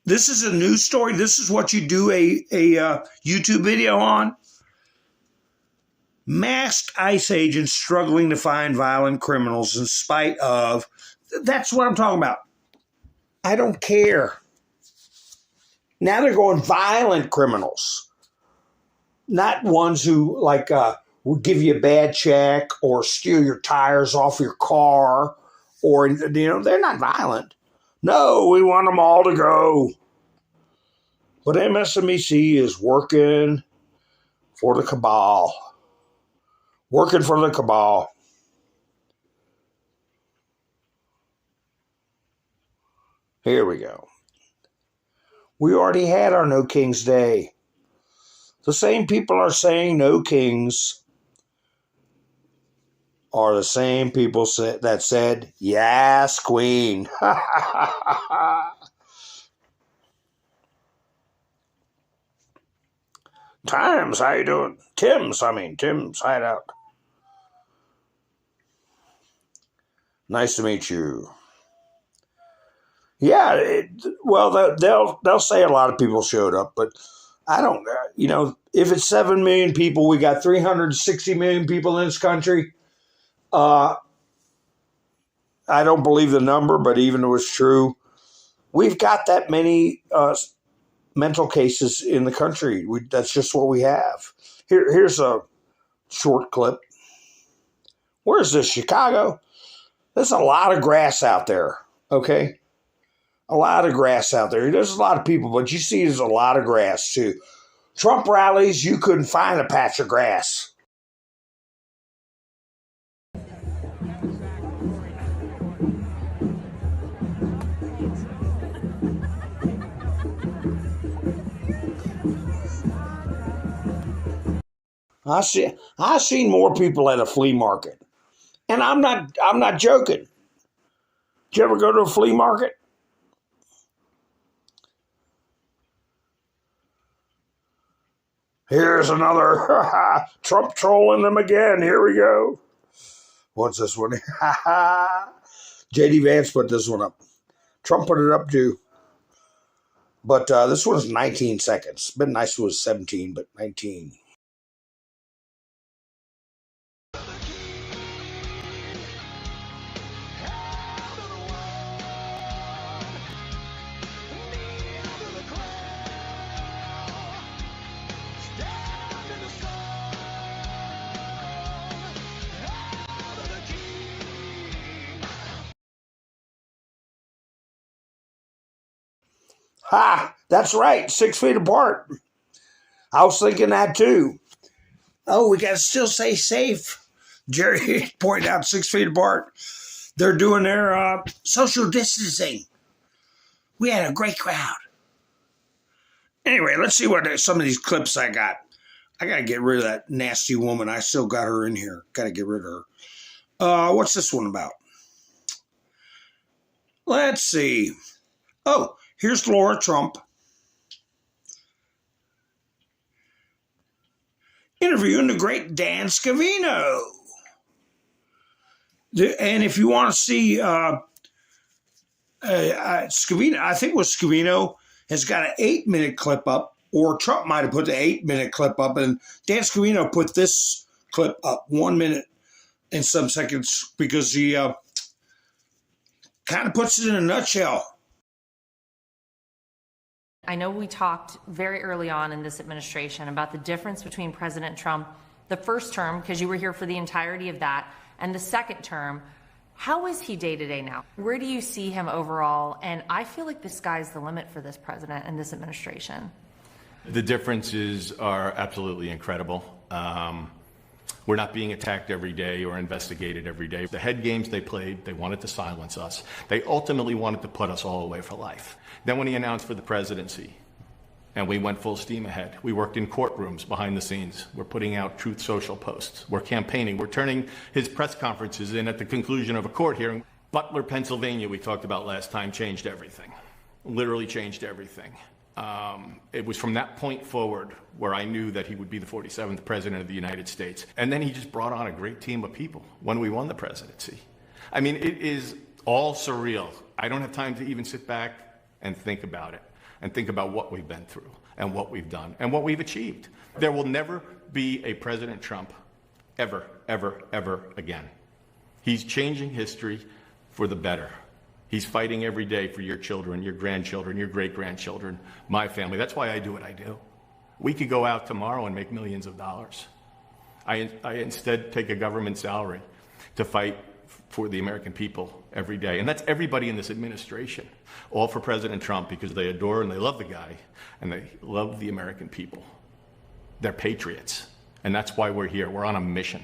This is a news story. This is what you do a YouTube video on. Masked ICE agents struggling to find violent criminals in spite of. That's what I'm talking about. I don't care. Now they're going violent criminals. Not ones who will give you a bad check or steal your tires off your car or, they're not violent. No, we want them all to go. But MSNBC is working for the cabal. Working for the cabal. Here we go. We already had our No Kings Day. The same people are saying no kings are the same people that said, yes, queen. Times, how you doing? Tim's Hideout. Nice to meet you. Yeah, they'll say a lot of people showed up, but I don't, if it's 7 million people, we got 360 million people in this country. I don't believe the number, but even if it was true, we've got that many mental cases in the country. That's just what we have. Here's a short clip. Where is this? Chicago? There's a lot of grass out there, okay? A lot of grass out there. There's a lot of people, but you see there's a lot of grass too. Trump rallies, you couldn't find a patch of grass. I've seen more people at a flea market. And I'm not joking. Did you ever go to a flea market? Here's another Trump trolling them again. Here we go. What's this one? JD Vance put this one up. Trump put it up too. But this one's 19 seconds. Been nice if it was 17, but 19. Ha! That's right, 6 feet apart. I was thinking that too. Oh, we got to still stay safe. Jerry pointed out 6 feet apart. They're doing their social distancing. We had a great crowd. Anyway, let's see what some of these clips I got. I got to get rid of that nasty woman. I still got her in here. Got to get rid of her. What's this one about? Let's see. Oh, here's Laura Trump interviewing the great Dan Scavino. And if you want to see Scavino, I think it was Scavino, has got an 8-minute clip up, or Trump might have put the 8-minute clip up, and Dan Scavino put this clip up 1 minute and some seconds because he kind of puts it in a nutshell. I know we talked very early on in this administration about the difference between President Trump, the first term, because you were here for the entirety of that, and the second term. How is he day to day now? Where do you see him overall? And I feel like the sky's the limit for this president and this administration. The differences are absolutely incredible. We're not being attacked every day or investigated every day. The head games they played, they wanted to silence us. They ultimately wanted to put us all away for life. Then when he announced for the presidency, and we went full steam ahead, we worked in courtrooms behind the scenes. We're putting out Truth Social posts. We're campaigning. We're turning his press conferences in at the conclusion of a court hearing. Butler, Pennsylvania, we talked about last time, changed everything. Literally changed everything. It was from that point forward where I knew that he would be the 47th president of the United States. And then he just brought on a great team of people when we won the presidency. I mean, it is all surreal. I don't have time to even sit back and think about it and think about what we've been through and what we've done and what we've achieved. There will never be a President Trump ever, ever, ever again. He's changing history for the better. He's fighting every day for your children, your grandchildren, your great-grandchildren, my family. That's why I do what I do. We could go out tomorrow and make millions of dollars. I instead take a government salary to fight for the American people every day. And that's everybody in this administration, all for President Trump because they adore and they love the guy and they love the American people. They're patriots. And that's why we're here. We're on a mission.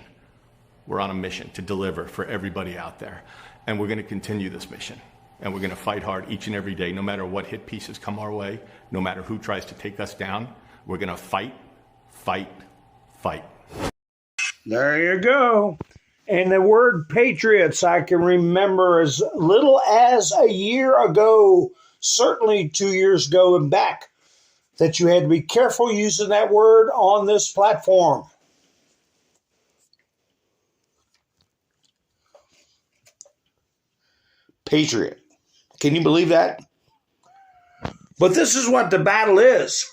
We're on a mission to deliver for everybody out there. And we're going to continue this mission. And we're going to fight hard each and every day, no matter what hit pieces come our way, no matter who tries to take us down. We're going to fight, fight, fight. There you go. And the word patriots, I can remember as little as a year ago, certainly 2 years ago and back, that you had to be careful using that word on this platform. Patriot. Can you believe that? But this is what the battle is.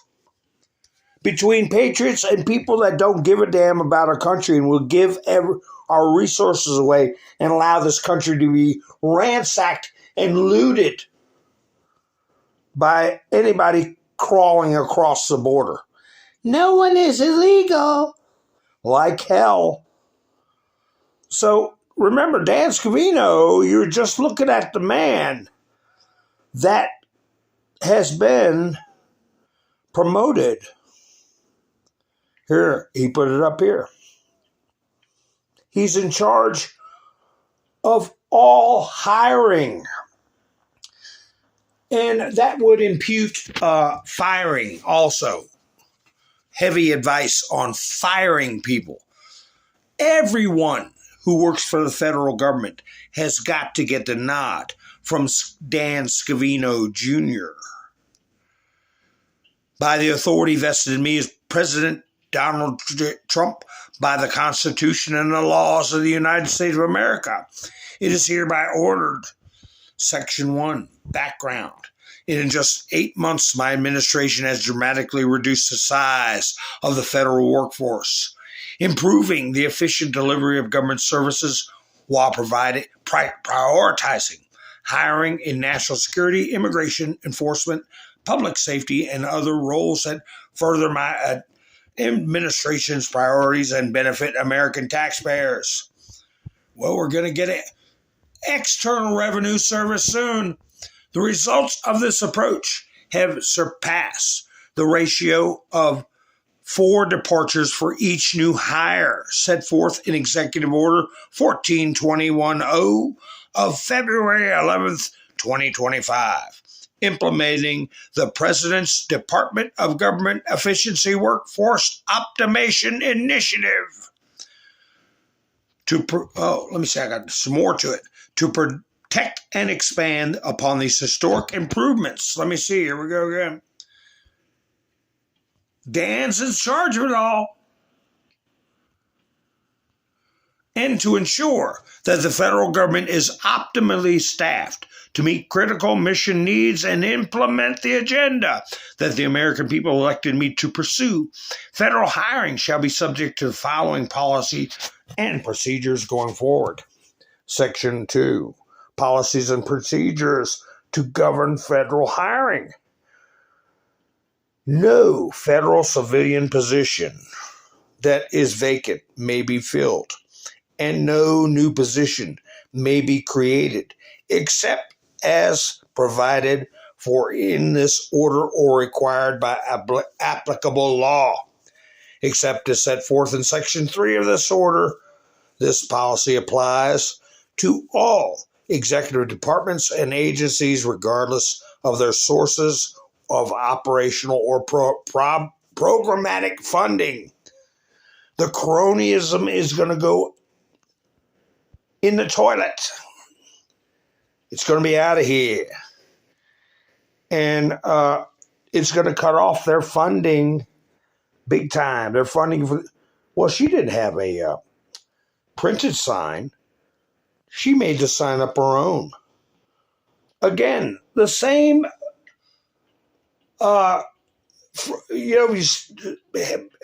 Between patriots and people that don't give a damn about our country and will give our resources away and allow this country to be ransacked and looted by anybody crawling across the border. No one is illegal. Like hell. So remember, Dan Scavino, you're just looking at the man that has been promoted. Here, he put it up here. He's in charge of all hiring. And that would impute firing also. Heavy advice on firing people. Everyone who works for the federal government has got to get the nod from Dan Scavino Jr. by the authority vested in me as President Donald Trump, by the Constitution and the laws of the United States of America. It is hereby ordered. Section 1, background. In just 8 months, my administration has dramatically reduced the size of the federal workforce, improving the efficient delivery of government services while prioritizing hiring in national security, immigration, enforcement, public safety, and other roles that further my administration's priorities and benefit American taxpayers. Well, we're going to get an External Revenue Service soon. The results of this approach have surpassed the ratio of 4 departures for each new hire set forth in Executive Order 14210 of February 11th, 2025, implementing the President's Department of Government Efficiency Workforce Optimization Initiative. I got some more to it. To protect and expand upon these historic improvements. Let me see. Here we go again. Dan's in charge of it all. And to ensure that the federal government is optimally staffed to meet critical mission needs and implement the agenda that the American people elected me to pursue, federal hiring shall be subject to the following policy and procedures going forward. Section 2, policies and procedures to govern federal hiring. No federal civilian position that is vacant may be filled, and no new position may be created, except as provided for in this order or required by applicable law, except as set forth in Section 3 of this order. This policy applies to all executive departments and agencies, regardless of their sources of operational or programmatic funding. The cronyism is going to go in the toilet. It's going to be out of here. And it's going to cut off their funding big time. Their funding for, well, she didn't have a printed sign. She made the sign up her own. Again, the same, you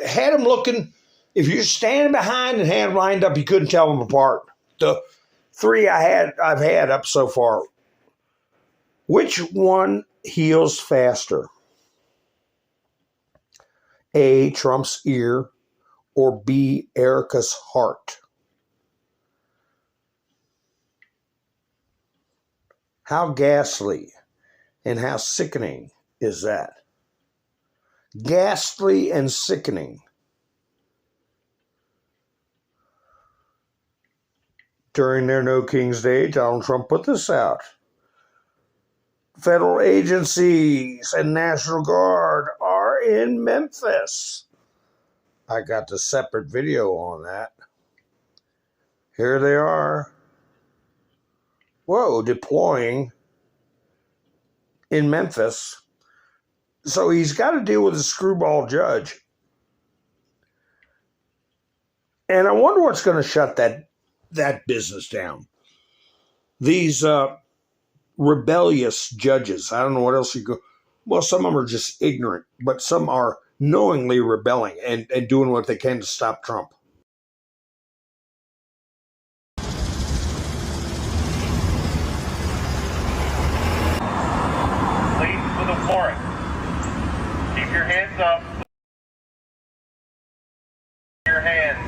had them looking. If you're standing behind and had them lined up, you couldn't tell them apart. The 3 I've had up so far. Which one heals faster? A, Trump's ear, or B, Erica's heart? How ghastly and how sickening is that? Ghastly and sickening. During their No King's Day, Donald Trump put this out. Federal agencies and National Guard are in Memphis. I got the separate video on that. Here they are. Whoa, deploying in Memphis. So he's got to deal with a screwball judge. And I wonder what's going to shut that business down. These rebellious judges. I don't know what else you go. Well, some of them are just ignorant, but some are knowingly rebelling and doing what they can to stop Trump. Keep your hands up. Your hands.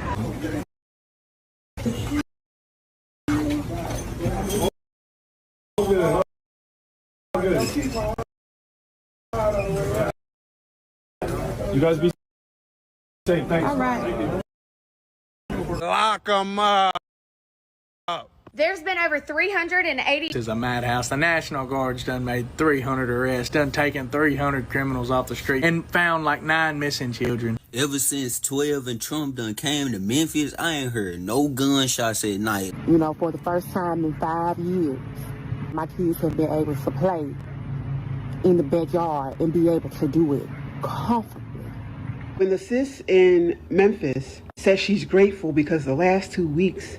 You guys be safe. Thanks. All right. Lock 'em up. There's been over 380. This is a madhouse. The National Guard's done made 300 arrests, done taken 300 criminals off the street, and found like 9 missing children. Ever since 12 and Trump done came to Memphis, I ain't heard no gunshots at night. You know, for the first time in 5 years, my kids have been able to play in the backyard and be able to do it comfortably. When the sis in Memphis says she's grateful because the last 2 weeks,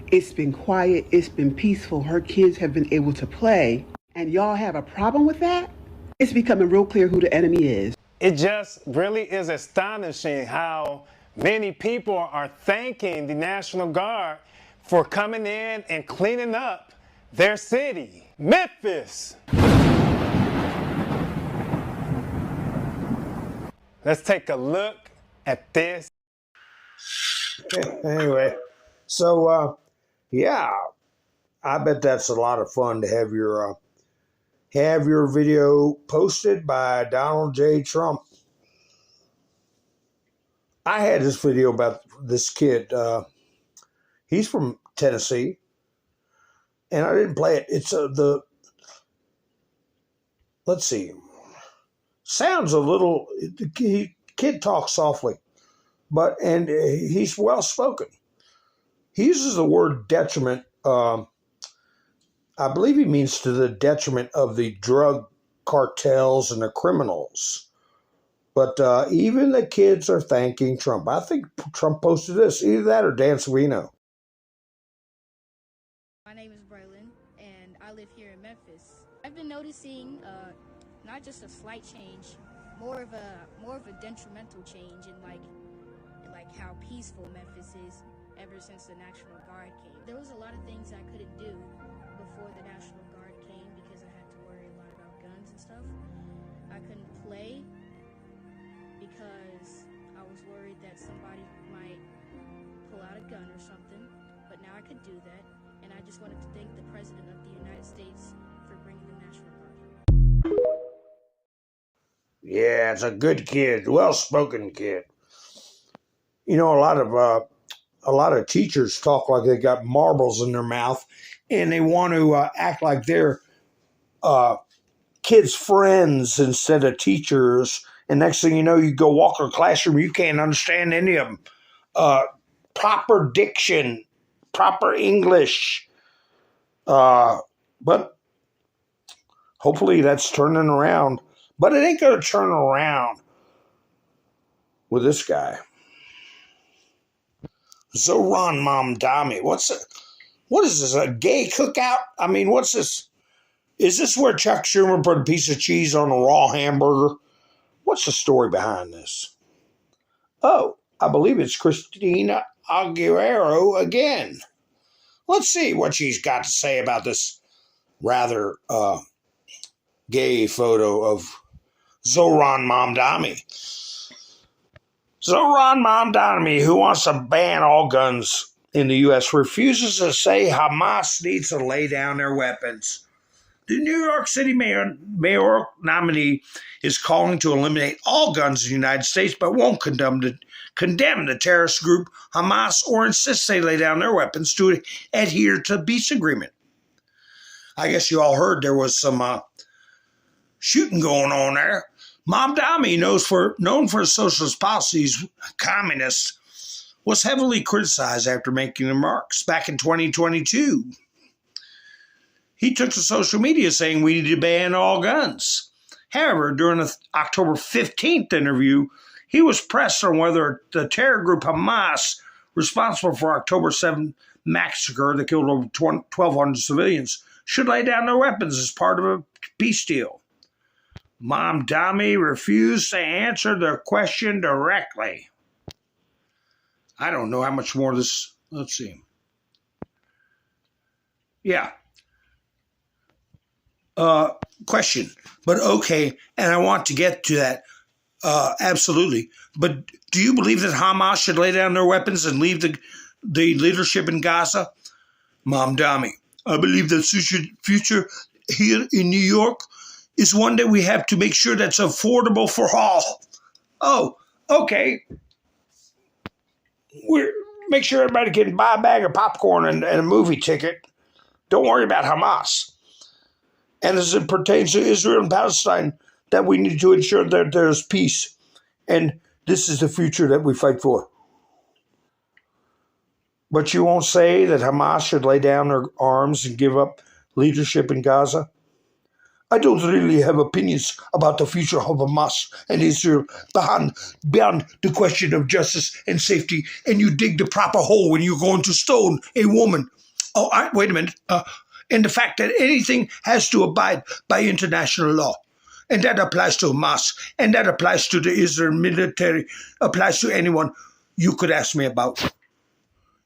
it's been quiet, it's been peaceful, her kids have been able to play, and y'all have a problem with that? It's becoming real clear who the enemy is. It just really is astonishing how many people are thanking the National Guard for coming in and cleaning up their city, Memphis. Let's take a look at this. Anyway, so yeah, I bet that's a lot of fun to have your have your video posted by Donald J. Trump. I had this video about this kid. He's from Tennessee, and I didn't play it. It's let's see. Sounds a little. The kid talks softly, and he's well spoken. He uses the word detriment. I believe he means to the detriment of the drug cartels and the criminals. But even the kids are thanking Trump. I think Trump posted this. Either that or Dan Savino. My name is Braylon, and I live here in Memphis. I've been noticing not just a slight change, more of a detrimental change in like how peaceful Memphis is ever since the National Guard came. There was a lot of things I couldn't do before the National Guard came because I had to worry a lot about guns and stuff. I couldn't play because I was worried that somebody might pull out a gun or something, but now I could do that, and I just wanted to thank the President of the United States for bringing the National Guard. Yeah, it's a good kid, well-spoken kid. You know, a lot of teachers talk like they got marbles in their mouth, and they want to act like they're kids' friends instead of teachers. And next thing you know, you go walk a classroom, you can't understand any of them. Proper diction, proper English. But hopefully that's turning around. But it ain't going to turn around with this guy. Zohran Mamdani. What is this, a gay cookout? I mean, what's this? Is this where Chuck Schumer put a piece of cheese on a raw hamburger? What's the story behind this? Oh, I believe it's Christina Aguilera again. Let's see what she's got to say about this rather gay photo of Zohran Mamdani. Zohran Mamdani, who wants to ban all guns in the U.S., refuses to say Hamas needs to lay down their weapons. The New York City mayor nominee is calling to eliminate all guns in the United States, but won't condemn the terrorist group Hamas or insist they lay down their weapons to adhere to the peace agreement. I guess you all heard there was some shooting going on there. Mamdani, known for his socialist policies, communist, was heavily criticized after making remarks back in 2022. He took to social media saying we need to ban all guns. However, during an October 15th interview, he was pressed on whether the terror group Hamas, responsible for October 7th massacre that killed over 1,200 civilians, should lay down their weapons as part of a peace deal. Mamdani refused to answer the question directly. I don't know how much more this. Let's see. Yeah. Question. But okay, and I want to get to that. Absolutely. But do you believe that Hamas should lay down their weapons and leave the leadership in Gaza? Mamdani. I believe that future here in New York is one that we have to make sure that's affordable for all. Oh, okay. Make sure everybody can buy a bag of popcorn and a movie ticket. Don't worry about Hamas. And as it pertains to Israel and Palestine, that we need to ensure that there's peace. And this is the future that we fight for. But you won't say that Hamas should lay down their arms and give up leadership in Gaza? I don't really have opinions about the future of Hamas and Israel beyond the question of justice and safety, and you dig the proper hole when you're going to stone a woman. Oh, wait a minute. And the fact that anything has to abide by international law. And that applies to Hamas, and that applies to the Israel military, applies to anyone you could ask me about.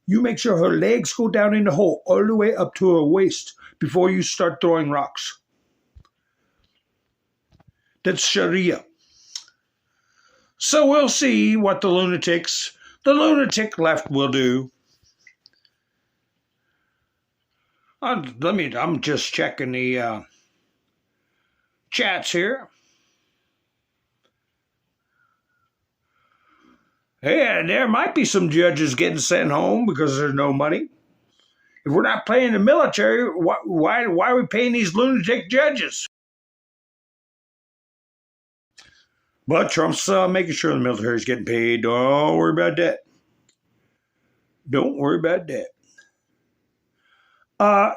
You make sure her legs go down in the hole all the way up to her waist before you start throwing rocks. That's Sharia. So we'll see what the lunatic left will do. I'm just checking the chats here. Yeah, there might be some judges getting sent home because there's no money. If we're not paying the military, why are we paying these lunatic judges? But Trump's making sure the military is getting paid. Don't worry about that. Don't worry about that.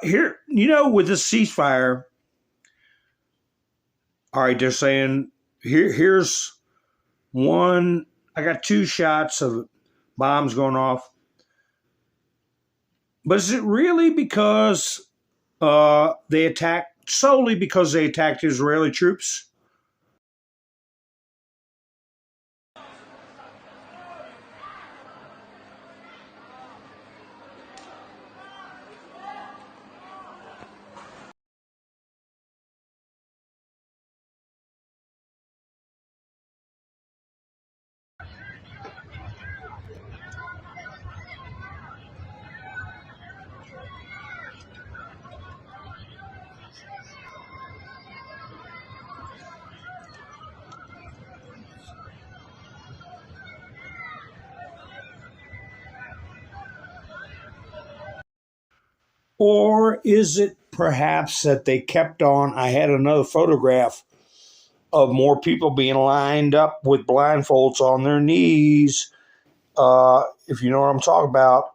Here, with this ceasefire, all right, they're saying, here's one, I got 2 shots of bombs going off. But is it really because they attacked, solely because they attacked Israeli troops? Or is it perhaps that they kept on? I had another photograph of more people being lined up with blindfolds on their knees. If you know what I'm talking about,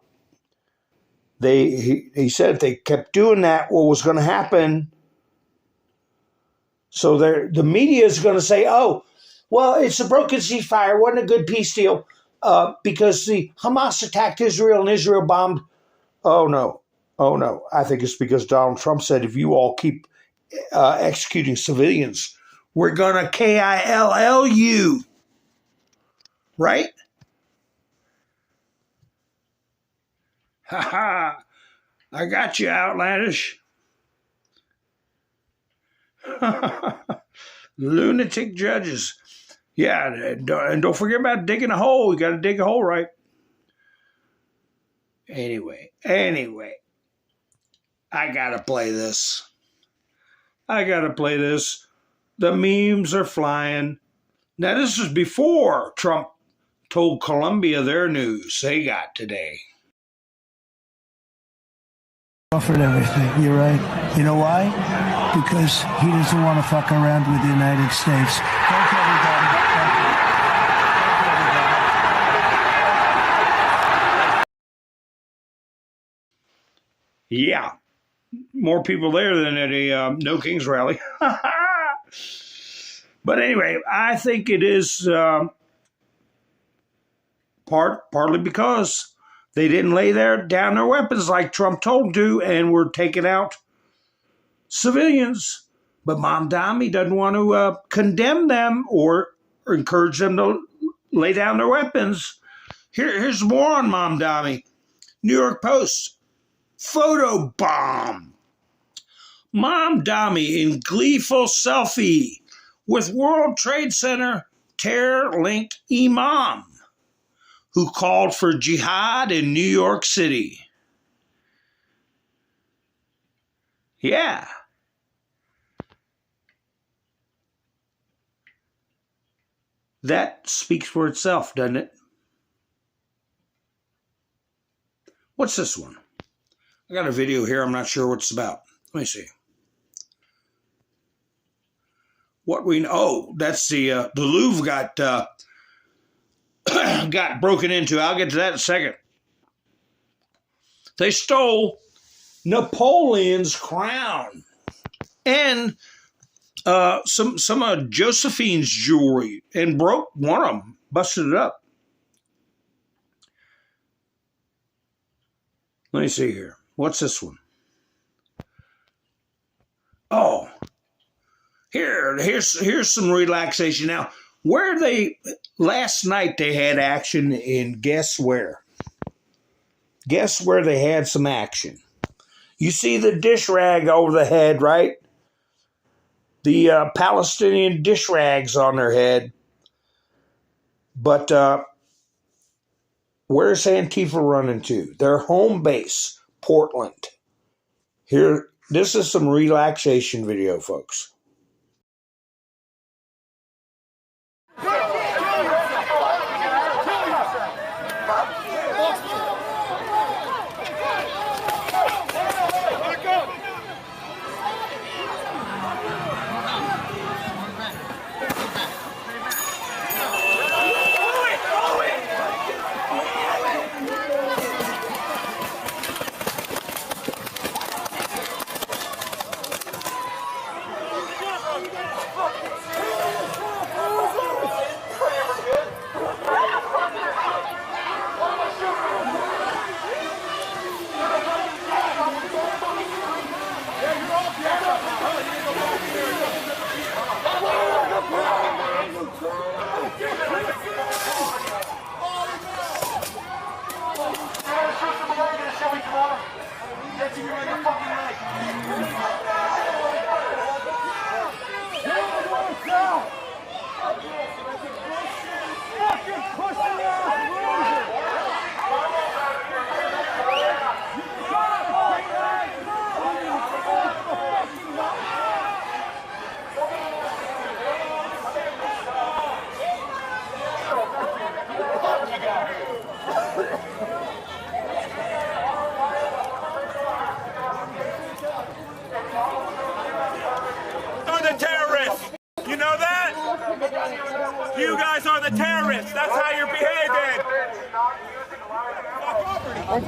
he said if they kept doing that, what was going to happen? So the media is going to say, oh, well, it's a broken ceasefire. It wasn't a good peace deal because the Hamas attacked Israel and Israel bombed. Oh, no. Oh, no. I think it's because Donald Trump said, if you all keep executing civilians, we're going to kill you. Right? Ha ha. I got you, outlandish. Lunatic judges. Yeah, and don't forget about digging a hole. You got to dig a hole right. Anyway. I got to play this. The memes are flying. Now, this is before Trump told Colombia their news they got today. Offered everything. You're right. You know why? Because he doesn't want to fuck around with the United States. Thank you, everybody. Yeah. More people there than at a No Kings rally. But anyway, I think it is partly because they didn't lay down their weapons like Trump told them to, and were taking out civilians. But Mamdani doesn't want to condemn them or encourage them to lay down their weapons. Here's more on Mamdani. New York Post. Photo bomb. Mamdani in gleeful selfie with World Trade Center terror-linked imam who called for jihad in New York City. Yeah. That speaks for itself, doesn't it? What's this one? I got a video here. I'm not sure what it's about. Let me see. What we know? Oh, that's the Louvre got got broken into. I'll get to that in a second. They stole Napoleon's crown and some of Josephine's jewelry and broke one of them, busted it up. Let me see here. What's this one? Oh, here's some relaxation. Now, last night they had action in guess where? Guess where they had some action? You see the dish rag over the head, right? The Palestinian dish rags on their head. But where's Antifa running to? Their home base, Portland. Here, this is some relaxation video, folks. You guys are the terrorists. That's how you're behaving. That's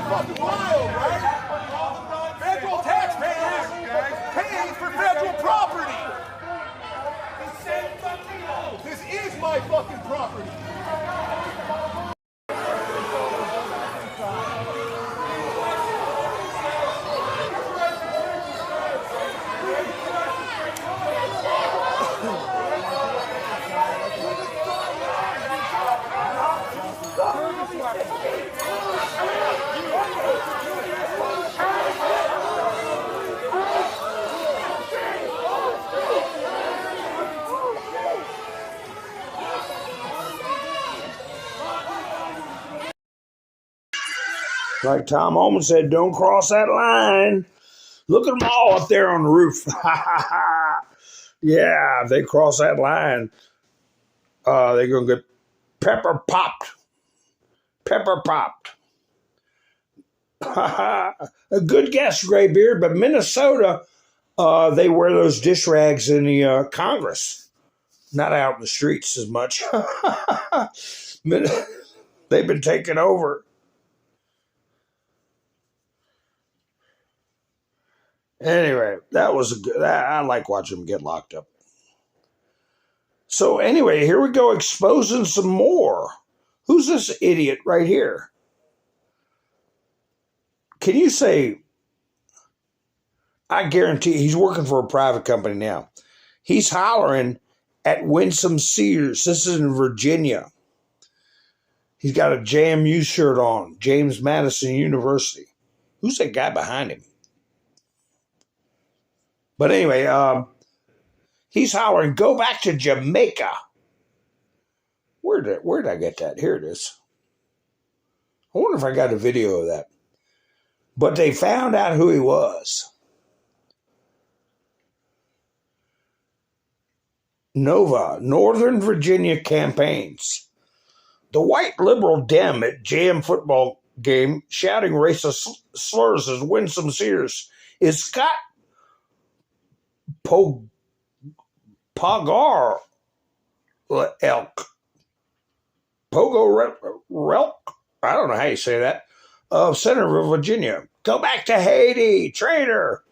fucking wild, right? Federal taxpayers paying for federal property. This is my fucking property. Like Tom Holman said, don't cross that line. Look at them all up there on the roof. Yeah, if they cross that line, they're going to get pepper popped. Pepper popped. A good guess, Graybeard, but Minnesota, they wear those dish rags in the Congress, not out in the streets as much. They've been taken over. Anyway, that was a good. I like watching them get locked up. So anyway, here we go, exposing some more. Who's this idiot right here? Can you say? I guarantee he's working for a private company now. He's hollering at Winsome Sears. This is in Virginia. He's got a JMU shirt on, James Madison University. Who's that guy behind him? But anyway, he's hollering, go back to Jamaica. Where did I get that? Here it is. I wonder if I got a video of that. But they found out who he was. Nova, Northern Virginia campaigns. The white liberal Dem at JM football game shouting racist slurs as Winsome Sears is Scott Pogar Elk. Pogo Relk? I don't know how you say that. Of Centerville, Virginia. Go back to Haiti, traitor.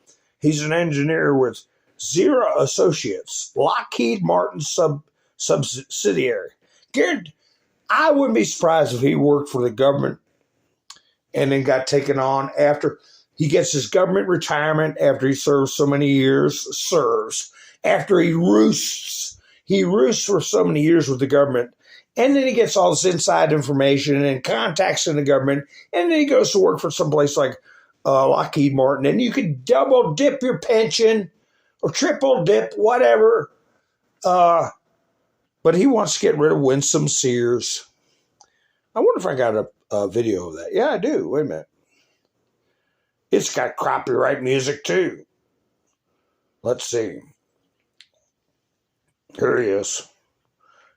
He's an engineer with Zero Associates, Lockheed Martin subsidiary. Garrett, I wouldn't be surprised if he worked for the government and then got taken on after he gets his government retirement after he serves so many years, after he roosts for so many years with the government, and then he gets all this inside information and contacts in the government, and then he goes to work for someplace like Lockheed Martin, and you could double dip your pension or triple dip, whatever. But he wants to get rid of Winsome Sears. I wonder if I got a video of that. Yeah, I do. Wait a minute. It's got copyright music too. Let's see. Here he is.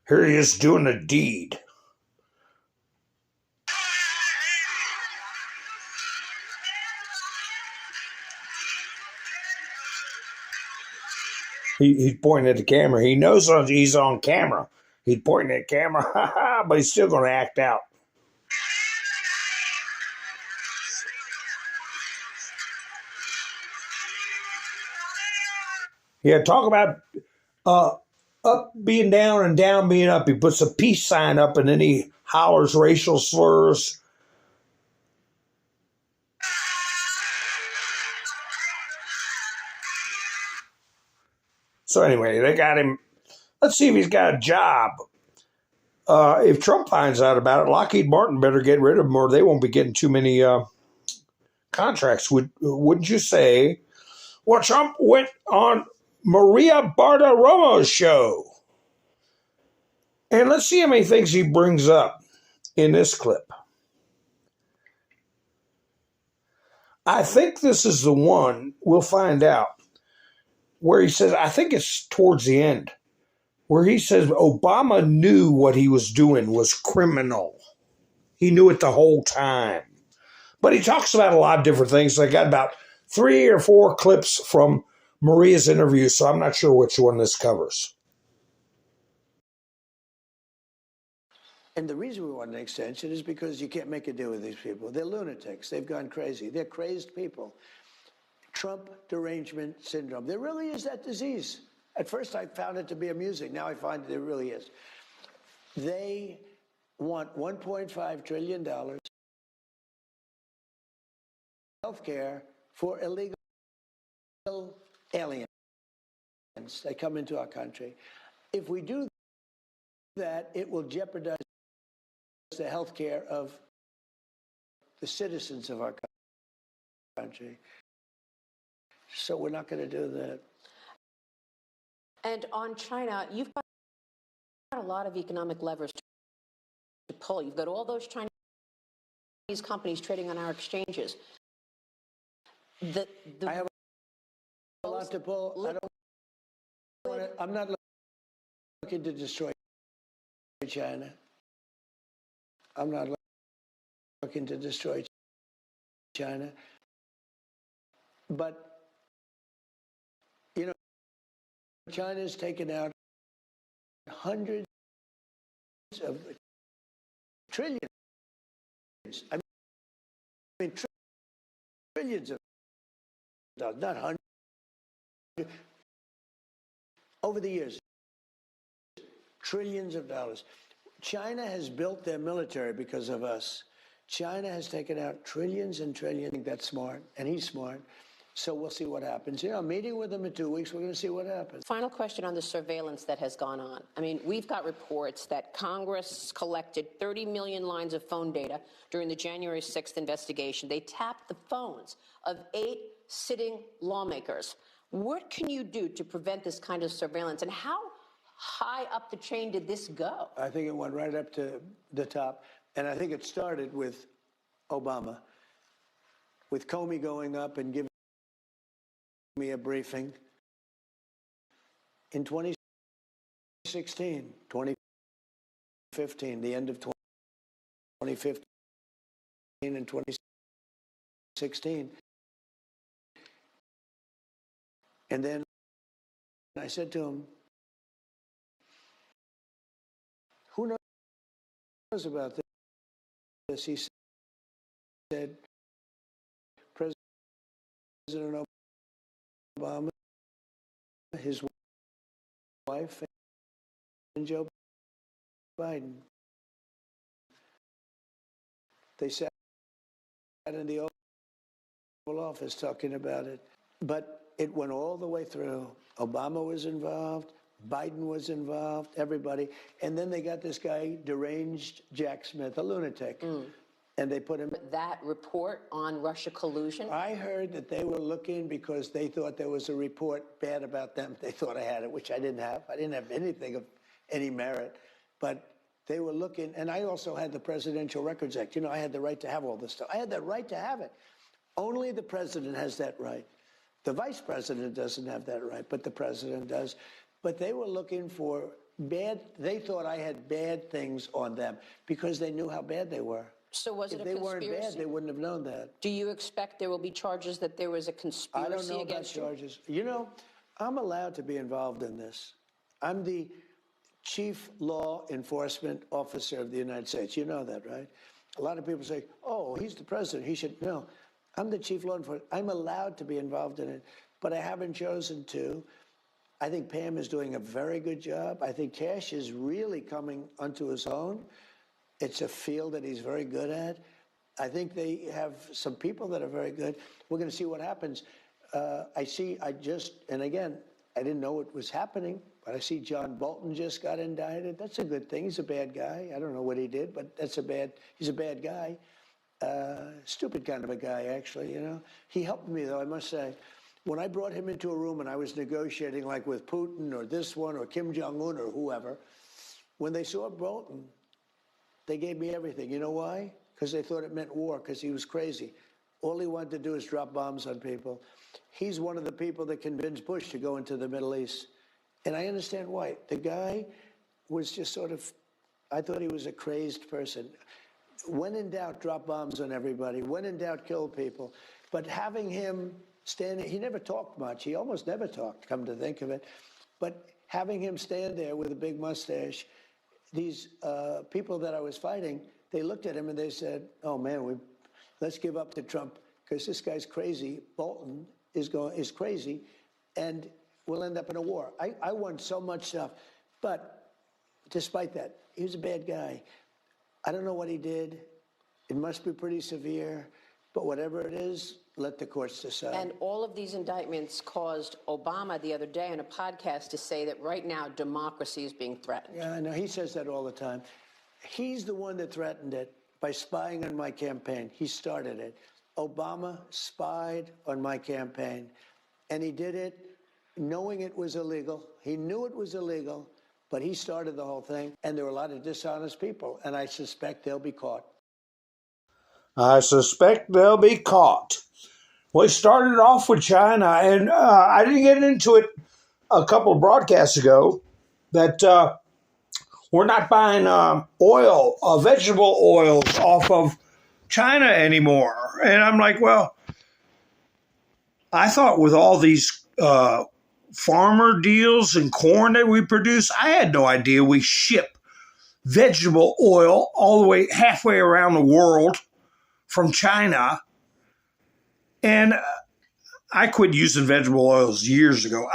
Here he is doing a deed. He's pointing at the camera. He knows he's on camera. He's pointing at the camera, but he's still going to act out. Yeah, talk about up being down and down being up. He puts a peace sign up and then he hollers racial slurs. So anyway, they got him. Let's see if he's got a job. If Trump finds out about it, Lockheed Martin better get rid of him or they won't be getting too many contracts. Wouldn't you say? Well, Trump went on Maria Bartiromo's show. And let's see how many things he brings up in this clip. I think this is the one, we'll find out, where he says, I think it's towards the end, where he says Obama knew what he was doing was criminal. He knew it the whole time. But he talks about a lot of different things. I got about 3 or 4 clips from Maria's interview, so I'm not sure which one this covers. And the reason we want an extension is because you can't make a deal with these people. They're lunatics. They've gone crazy. They're crazed people. Trump derangement syndrome. There really is that disease. At first, I found it to be amusing. Now I find there really is. They want $1.5 trillion health care for illegal aliens that come into our country. If we do that, it will jeopardize the health care of the citizens of our country. So we're not going to do that. And on China, you've got a lot of economic levers to pull. You've got all those Chinese companies trading on our exchanges. I have a lot to pull. I'm not looking to destroy China. I'm not looking to destroy China. But, you know, China's taken out hundreds of trillions. I mean trillions of dollars, not hundreds. Over the years, trillions of dollars. China has built their military because of us. China has taken out trillions and trillions. I think that's smart, and he's smart. So we'll see what happens. You know, meeting with him in 2 weeks, we're going to see what happens. Final question on the surveillance that has gone on. I mean, we've got reports that Congress collected 30 million lines of phone data during the January 6th investigation. They tapped the phones of 8 sitting lawmakers. What can you do to prevent this kind of surveillance? And how high up the chain did this go? I think it went right up to the top. And I think it started with Obama, with Comey going up and giving me a briefing in 2016, 2015, the end of 2015 and 2016. And then I said to him, who knows about this? He said, President Obama, his wife, and Joe Biden. They sat in the Oval Office talking about it. But it went all the way through. Obama was involved. Biden was involved. Everybody. And then they got this guy, deranged Jack Smith, a lunatic. And they put him... That report on Russia collusion? I heard that they were looking because they thought there was a report bad about them. They thought I had it, which I didn't have. I didn't have anything of any merit. But they were looking, and I also had the Presidential Records Act. You know, I had the right to have all this stuff. I had the right to have it. Only the president has that right. The vice president doesn't have that right, but the president does. But they were looking for bad, they thought I had bad things on them because they knew how bad they were. So was it a conspiracy? If they weren't bad, they wouldn't have known that. Do you expect there will be charges that there was a conspiracy against you? I don't know about charges. You know, I'm allowed to be involved in this. I'm the Chief Law Enforcement Officer of the United States. You know that, right? A lot of people say, oh, he's the president. He should. No, I'm the Chief Law Enforcement. I'm allowed to be involved in it, but I haven't chosen to. I think Pam is doing a very good job. I think Cash is really coming onto his own. It's a field that he's very good at. I think they have some people that are very good. We're going to see what happens. And again, I didn't know it was happening, but I see John Bolton just got indicted. That's a good thing. He's a bad guy. I don't know what he did, but he's a bad guy. Stupid kind of a guy, actually, you know. He helped me, though, I must say. When I brought him into a room and I was negotiating like with Putin or this one or Kim Jong-un or whoever, when they saw Bolton, they gave me everything. You know why? Because they thought it meant war, because he was crazy. All he wanted to do is drop bombs on people. He's one of the people that convinced Bush to go into the Middle East. And I understand why. The guy was just sort of, I thought he was a crazed person. When in doubt, drop bombs on everybody. When in doubt, kill people. But having him standing, he never talked much. He almost never talked, come to think of it. But having him stand there with a big mustache, these people that I was fighting, they looked at him and they said, oh man, let's give up to Trump because this guy's crazy. Bolton is crazy and we'll end up in a war. I won so much stuff. But despite that, he was a bad guy. I don't know what he did. It must be pretty severe. But whatever it is, let the courts decide. And all of these indictments caused Obama the other day on a podcast to say that right now democracy is being threatened. Yeah, I know. He says that all the time. He's the one that threatened it by spying on my campaign. He started it. Obama spied on my campaign. And he did it knowing it was illegal. He knew it was illegal, but he started the whole thing. And there were a lot of dishonest people. And I suspect they'll be caught. I suspect they'll be caught. We started off with China, and I didn't get into it a couple of broadcasts ago, that we're not buying vegetable oils off of China anymore. And I'm like, well, I thought with all these farmer deals and corn that we produce, I had no idea we ship vegetable oil all the way halfway around the world from China. And I quit using vegetable oils years ago.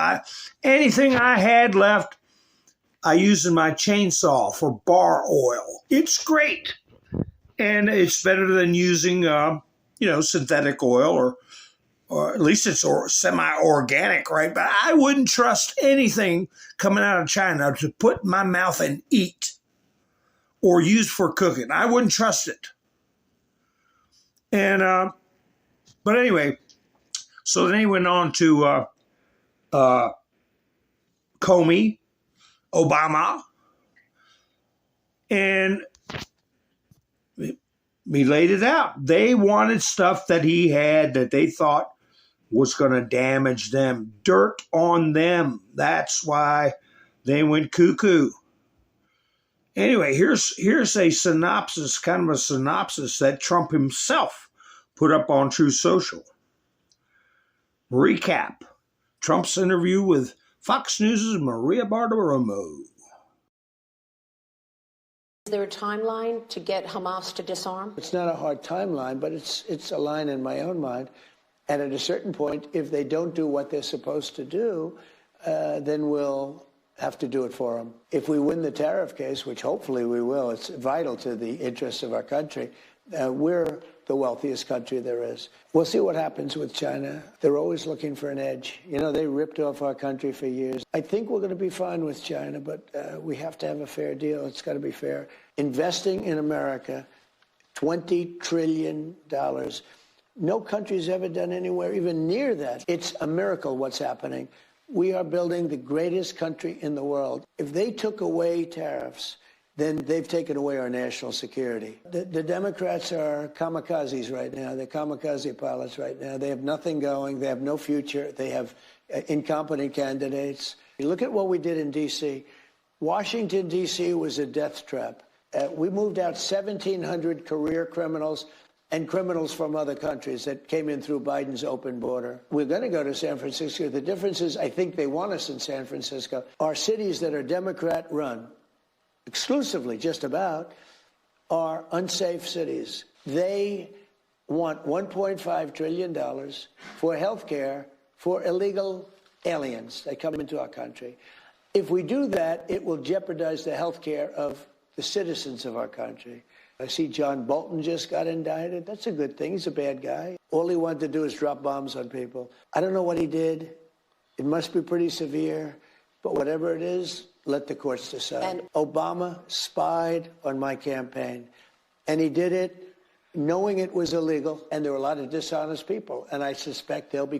Anything I had left, I use in my chainsaw for bar oil. It's great. And it's better than using, synthetic oil, or at least it's semi-organic, right? But I wouldn't trust anything coming out of China to put in my mouth and eat or use for cooking. I wouldn't trust it. And, but anyway, so then he went on to Comey, Obama, and he laid it out. They wanted stuff that he had that they thought was going to damage them, dirt on them. That's why they went cuckoo. Anyway, here's a synopsis, kind of a synopsis that Trump himself put up on Truth Social. Recap: Trump's interview with Fox News' Maria Bartiromo. Is there a timeline to get Hamas to disarm? It's not a hard timeline, but it's a line in my own mind. And at a certain point, if they don't do what they're supposed to do, then we'll have to do it for them. If we win the tariff case, which hopefully we will, it's vital to the interests of our country. We're the wealthiest country there is. We'll see what happens with China. They're always looking for an edge. You know, they ripped off our country for years. I think we're going to be fine with China, but we have to have a fair deal. It's got to be fair. Investing in America, $20 trillion. No country's ever done anywhere even near that. It's a miracle what's happening. We are building the greatest country in the world. If they took away tariffs, then they've taken away our national security. The Democrats are kamikazes right now. They're kamikaze pilots right now. They have nothing going. They have no future. They have incompetent candidates. You look at what we did in D.C. Washington, D.C. was a death trap. We moved out 1,700 career criminals and criminals from other countries that came in through Biden's open border. We're going to go to San Francisco. The difference is I think they want us in San Francisco. Our cities that are Democrat-run, exclusively just about, are unsafe cities. They want $1.5 trillion for health care for illegal aliens that come into our country. If we do that, it will jeopardize the health care of the citizens of our country. I see John Bolton just got indicted. That's a good thing. He's a bad guy. All he wanted to do is drop bombs on people. I don't know what he did. It must be pretty severe. But whatever it is, let the courts decide. And Obama spied on my campaign. And he did it knowing it was illegal. And there were a lot of dishonest people. And I suspect they'll be.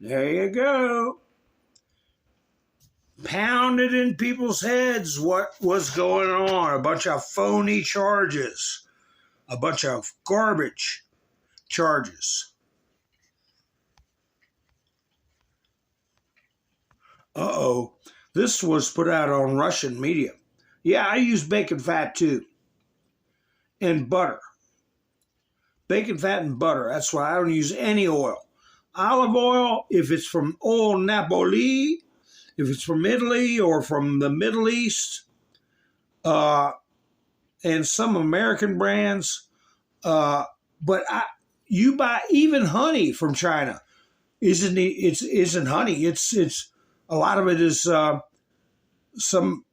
There you go. Pounded in people's heads what was going on. A bunch of phony charges. A bunch of garbage charges. Uh-oh. This was put out on Russian media. Yeah, I use bacon fat too. And butter. Bacon fat and butter. That's why I don't use any oil. olive oil, if it's from Oil Napoli, if it's from Italy or from the Middle East, and some American brands. But you buy even honey from China. Isn't honey? It's a lot of it is some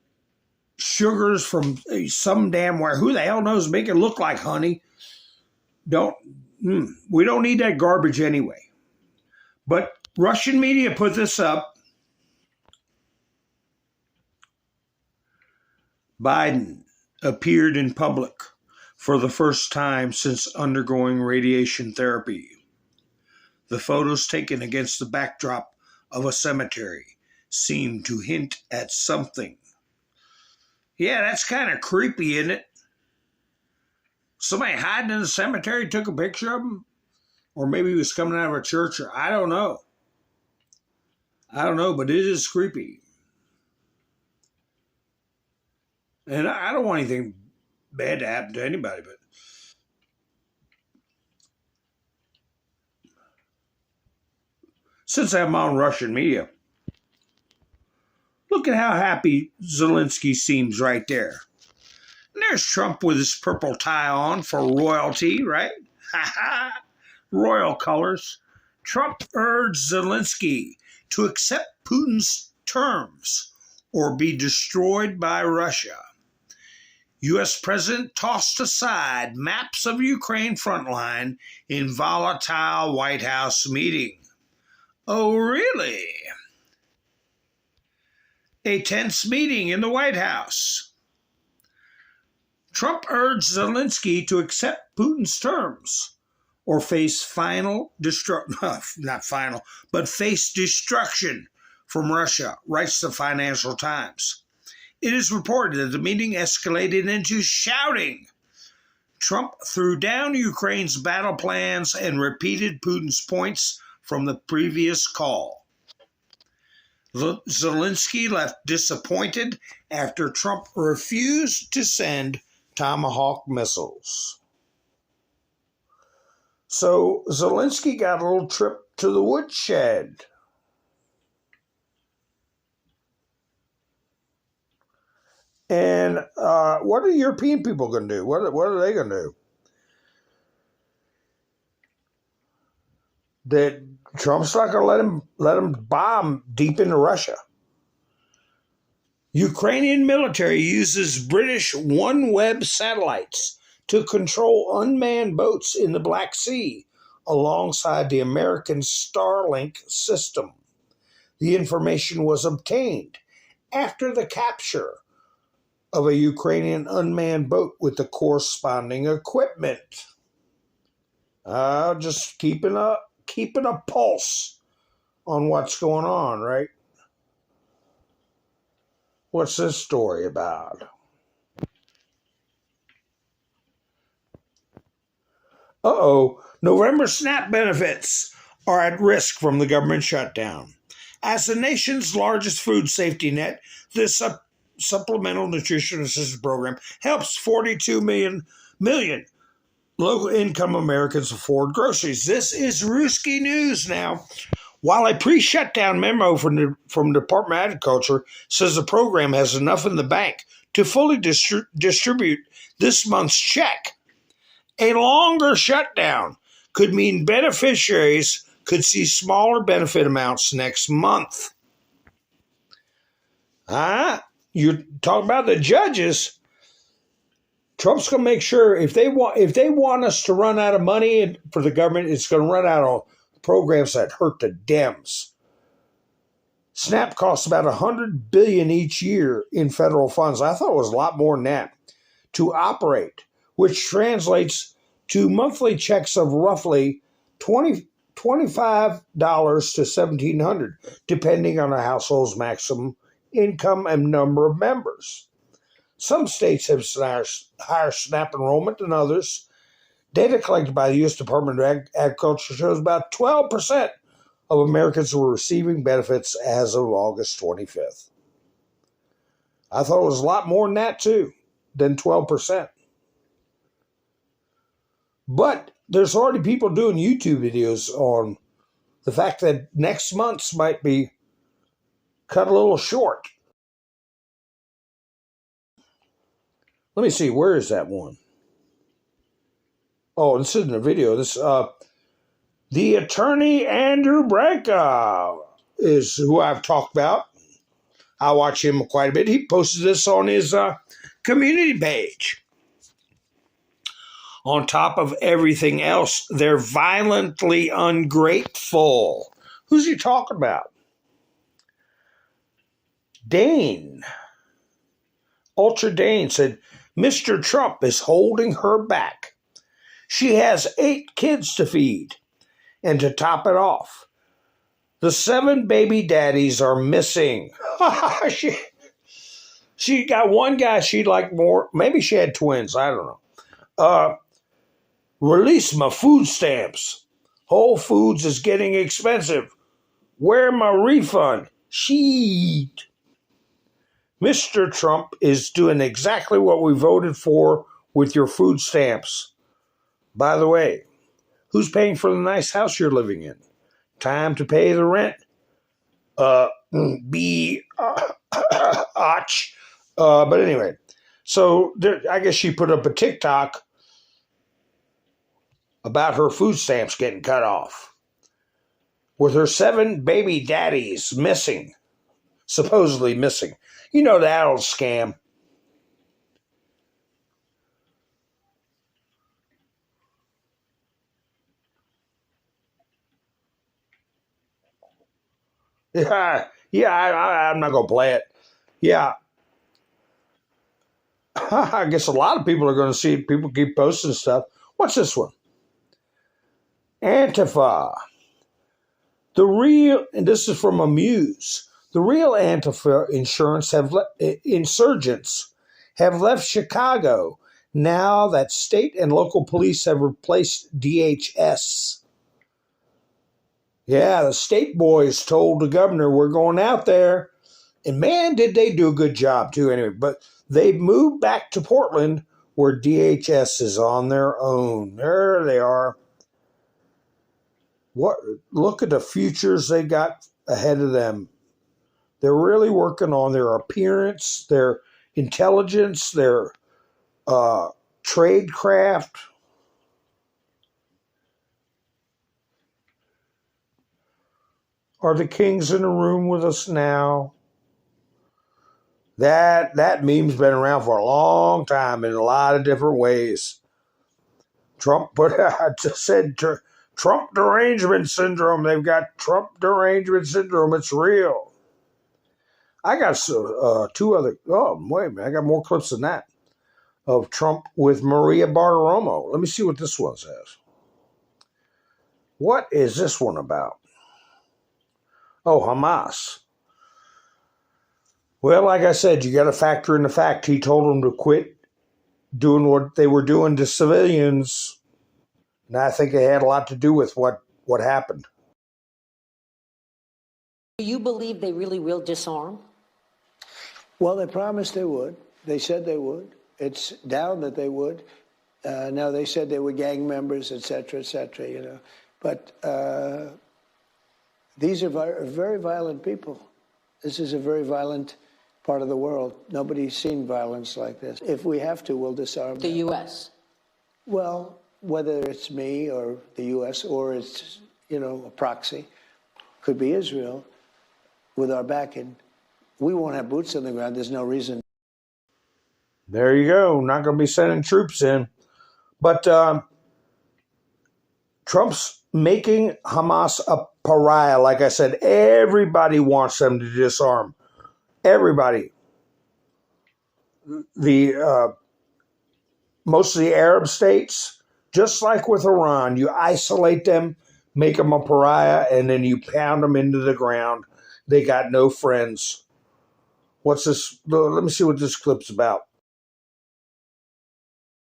sugars from some damn where. Who the hell knows? Make it look like honey. We don't need that garbage anyway. But Russian media put this up. Biden appeared in public for the first time since undergoing radiation therapy. The photos taken against the backdrop of a cemetery seem to hint at something. Yeah, that's kind of creepy, isn't it? Somebody hiding in the cemetery took a picture of him? Or maybe he was coming out of a church, or I don't know. But it is creepy. And I don't want anything bad to happen to anybody, but since I'm on Russian media, look at how happy Zelensky seems right there. And there's Trump with his purple tie on for royalty, right? Ha ha! Royal colors. Trump urged Zelensky to accept Putin's terms or be destroyed by Russia. U.S. President tossed aside maps of Ukraine frontline in volatile White House meeting. Oh, really? A tense meeting in the White House. Trump urged Zelensky to accept Putin's terms or face face destruction from Russia, writes the Financial Times. It is reported that the meeting escalated into shouting. Trump threw down Ukraine's battle plans and repeated Putin's points from the previous call. Zelensky left disappointed after Trump refused to send Tomahawk missiles. So Zelensky got a little trip to the woodshed. And what are European people going to do? What are they going to do? That Trump's not going to let him bomb deep into Russia. Ukrainian military uses British OneWeb satellites to control unmanned boats in the Black Sea alongside the American Starlink system. The information was obtained after the capture of a Ukrainian unmanned boat with the corresponding equipment. Just keeping a pulse on what's going on, right? What's this story about? November SNAP benefits are at risk from the government shutdown. As the nation's largest food safety net, this Supplemental Nutrition Assistance Program helps 42 million low-income Americans afford groceries. This is Ruski News now. While a pre-shutdown memo from the Department of Agriculture says the program has enough in the bank to fully distribute this month's check, a longer shutdown could mean beneficiaries could see smaller benefit amounts next month. You're talking about the judges. Trump's going to make sure if they want us to run out of money for the government, it's going to run out of programs that hurt the Dems. SNAP costs about $100 billion each year in federal funds. I thought it was a lot more than that to operate, which translates to monthly checks of roughly $25 to $1,700, depending on a household's maximum income and number of members. Some states have higher SNAP enrollment than others. Data collected by the U.S. Department of Agriculture shows about 12% of Americans were receiving benefits as of August 25th. I thought it was a lot more than that, too, than 12%. But there's already people doing YouTube videos on the fact that next month's might be cut a little short. Let me see, where is that one? Oh, this isn't a video. This the attorney Andrew Branca is who I've talked about. I watch him quite a bit. He posted this on his community page. On top of everything else, they're violently ungrateful. Who's he talking about? Dane. Ultra Dane said, Mr. Trump is holding her back. She has 8 kids to feed. And to top it off, the 7 baby daddies are missing. She got one guy she'd like more. Maybe she had twins. I don't know. Release my food stamps. Whole Foods is getting expensive. Where my refund? Sheet. Mr. Trump is doing exactly what we voted for with your food stamps. By the way, who's paying for the nice house you're living in? Time to pay the rent. But anyway, so there, I guess she put up a TikTok about her food stamps getting cut off, with her 7 baby daddies missing, supposedly missing. You know that old scam. I'm not going to play it. Yeah. I guess a lot of people are going to see it. People keep posting stuff. What's this one? Antifa. And this is from Amuse. The real Antifa insurgents have left Chicago now that state and local police have replaced DHS. Yeah, the state boys told the governor, we're going out there. And man, did they do a good job too anyway. But they moved back to Portland where DHS is on their own. There they are. Look at the futures they got ahead of them. They're really working on their appearance, their intelligence, their tradecraft. Are the kings in the room with us now? That meme's been around for a long time in a lot of different ways. Trump just said Trump derangement syndrome. They've got Trump derangement syndrome. It's real. I got 2 other. Oh, wait a minute. I got more clips than that of Trump with Maria Bartiromo. Let me see what this one says. What is this one about? Oh, Hamas. Well, like I said, you got to factor in the fact he told them to quit doing what they were doing to civilians. And I think it had a lot to do with what happened. Do you believe they really will disarm? Well, they promised they would. They said they would. It's down that they would. Now, they said they were gang members, et cetera, you know. But these are very violent people. This is a very violent part of the world. Nobody's seen violence like this. If we have to, we'll disarm the them. U.S.? Well, whether it's me or the U.S. or it's, you know, a proxy, could be Israel, with our backing, we won't have boots on the ground. There's no reason. There you go. Not going to be sending troops in. But Trump's making Hamas a pariah. Like I said, everybody wants them to disarm. Everybody. Most of the Arab states, just like with Iran, you isolate them, make them a pariah, and then you pound them into the ground. They got no friends. What's this? Let me see what this clip's about.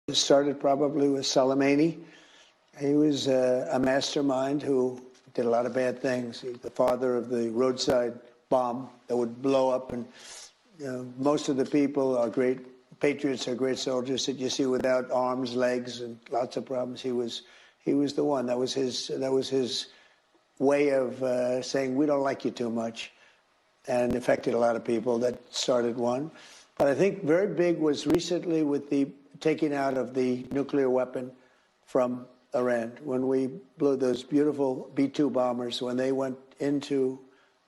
It started probably with Soleimani. He was a mastermind who did a lot of bad things. He's the father of the roadside bomb that would blow up, and you know, most of the people are great patriots, are great soldiers that you see without arms, legs, and lots of problems. He was the one. That was his way of saying we don't like you too much, and affected a lot of people. That started one. But I think very big was recently with the taking out of the nuclear weapon from Iran. When we blew those beautiful B-2 bombers, when they went into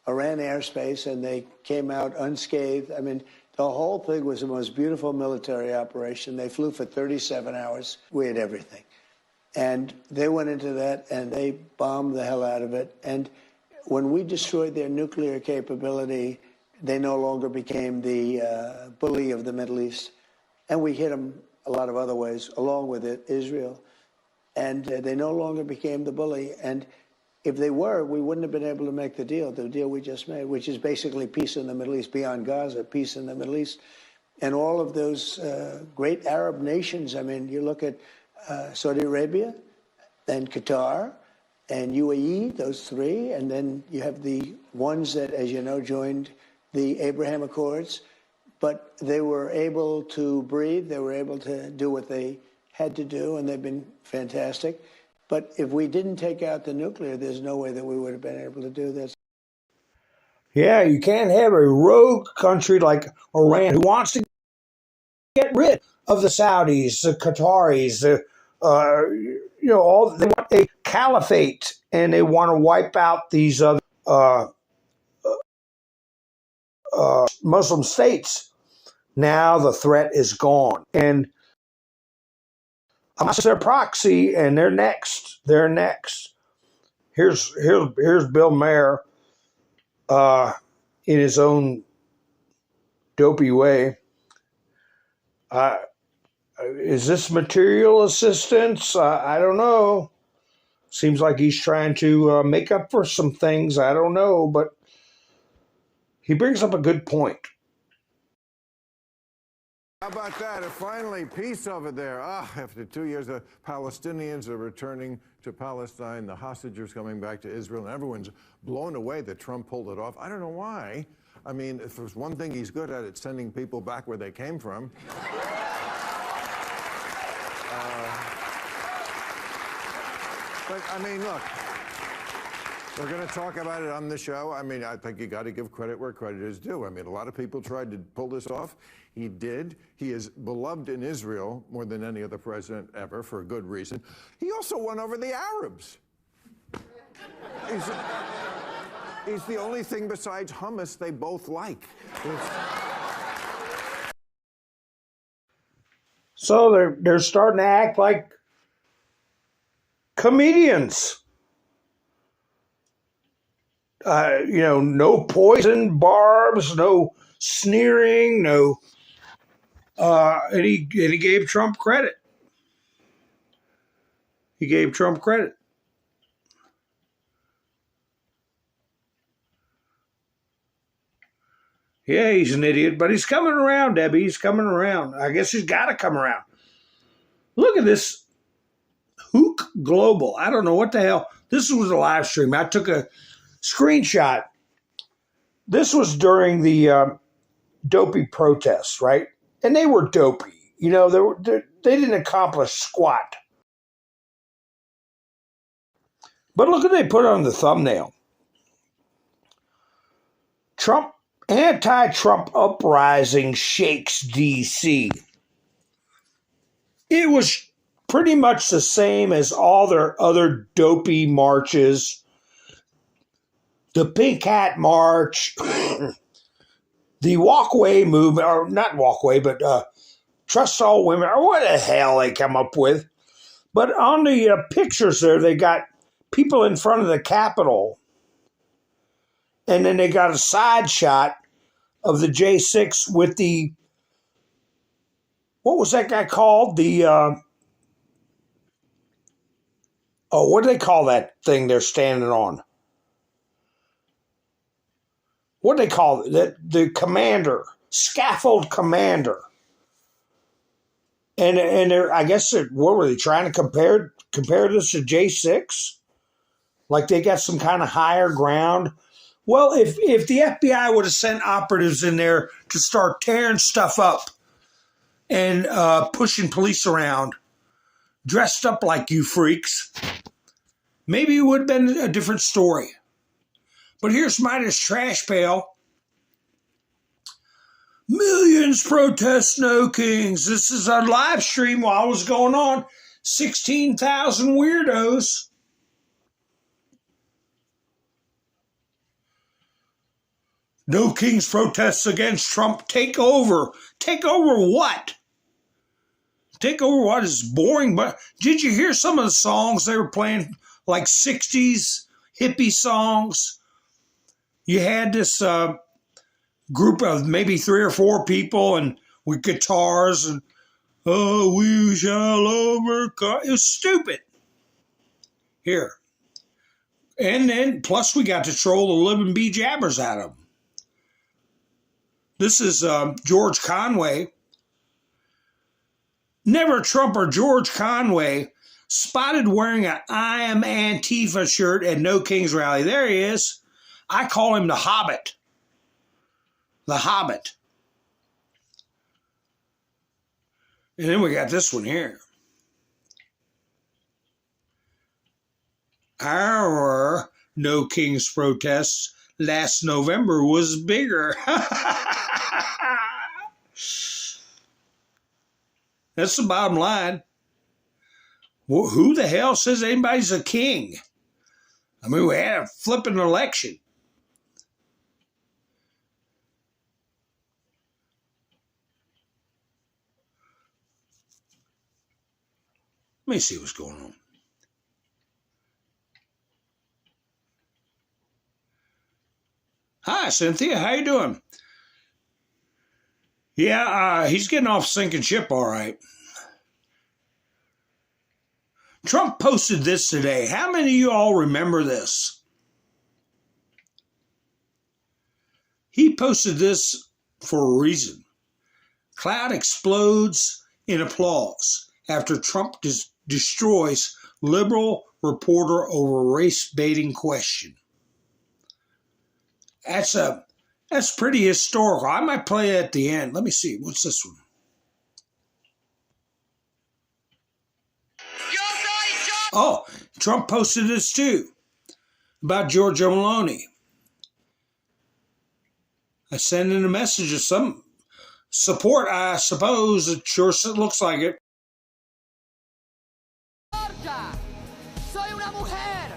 Iran airspace and they came out unscathed. I mean, the whole thing was the most beautiful military operation. They flew for 37 hours. We had everything. And they went into that and they bombed the hell out of it. And when we destroyed their nuclear capability, they no longer became the bully of the Middle East. And we hit them a lot of other ways, along with it, Israel. And they no longer became the bully. And if they were, we wouldn't have been able to make the deal we just made, which is basically peace in the Middle East, beyond Gaza, peace in the Middle East. And all of those great Arab nations, I mean, you look at Saudi Arabia and Qatar and UAE, those three, and then you have the ones that, as you know, joined the Abraham Accords, but they were able to breathe, they were able to do what they had to do, and they've been fantastic. But if we didn't take out the nuclear, there's no way that we would have been able to do this. Yeah, you can't have a rogue country like Iran who wants to get rid of the Saudis, the Qataris, all they want a caliphate, and they want to wipe out these other Muslim states. Now the threat is gone, and Hamas is their proxy, and they're next. They're next. Here's Bill Maher, in his own dopey way. Is this material assistance? I don't know. Seems like he's trying to make up for some things. I don't know, but he brings up a good point. How about that? Finally, peace over there. After 2 years, the Palestinians are returning to Palestine. The hostages coming back to Israel. And everyone's blown away that Trump pulled it off. I don't know why. I mean, if there's one thing he's good at, it's sending people back where they came from. But, I mean, look, we're going to talk about it on the show. I mean, I think you got to give credit where credit is due. I mean, a lot of people tried to pull this off. He did. He is beloved in Israel more than any other president ever, for a good reason. He also won over the Arabs. He's the only thing besides hummus they both like. So they're starting to act like comedians. No poison barbs, no sneering, no. And he gave Trump credit. He gave Trump credit. Yeah, he's an idiot, but he's coming around, Debbie. He's coming around. I guess he's got to come around. Look at this Hook Global. I don't know what the hell. This was a live stream. I took a screenshot. This was during the dopey protests, right? And they were dopey. They didn't accomplish squat. But look what they put on the thumbnail. Anti-Trump uprising shakes D.C. It was pretty much the same as all their other dopey marches. The Pink Hat March, the Walkway movement, or not Walkway, but Trust All Women, or what the hell they come up with. But on the pictures there, they got people in front of the Capitol. And then they got a side shot of the J6 with the, what was that guy called? What do they call that thing they're standing on? What do they call it? The commander, scaffold commander. And I guess, what were they trying to compare this to J6? Like they got some kind of higher ground? Well, if the FBI would have sent operatives in there to start tearing stuff up and pushing police around, dressed up like you freaks, maybe it would have been a different story. But here's Midas Trash Pail. Millions protest No Kings. This is a live stream while it was going on. 16,000 weirdos. No Kings protests against Trump. Take over. Take over what? Take over what is boring. But did you hear some of the songs they were playing? Like 60s hippie songs. You had this group of maybe 3 or 4 people and with guitars and oh, we shall overcome. It was stupid. Here. And then, plus we got to troll the living bee jabbers out of them. This is George Conway. Never Trumper George Conway spotted wearing an I Am Antifa shirt at No Kings rally. There he is. I call him the Hobbit. The Hobbit. And then we got this one here. Our No Kings protests last November was bigger. That's the bottom line. Well, who the hell says anybody's a king? I mean, we had a flipping election. Let me see what's going on. Hi, Cynthia. How you doing? Yeah, he's getting off sinking ship all right. Trump posted this today. How many of you all remember this? He posted this for a reason. Cloud explodes in applause after Trump destroys liberal reporter over race baiting question. That's pretty historical. I might play it at the end. Let me see. What's this one? Oh, Trump posted this too about Giorgia Meloni. I sent in a message of some support, I suppose. It sure looks like it. Soy una mujer,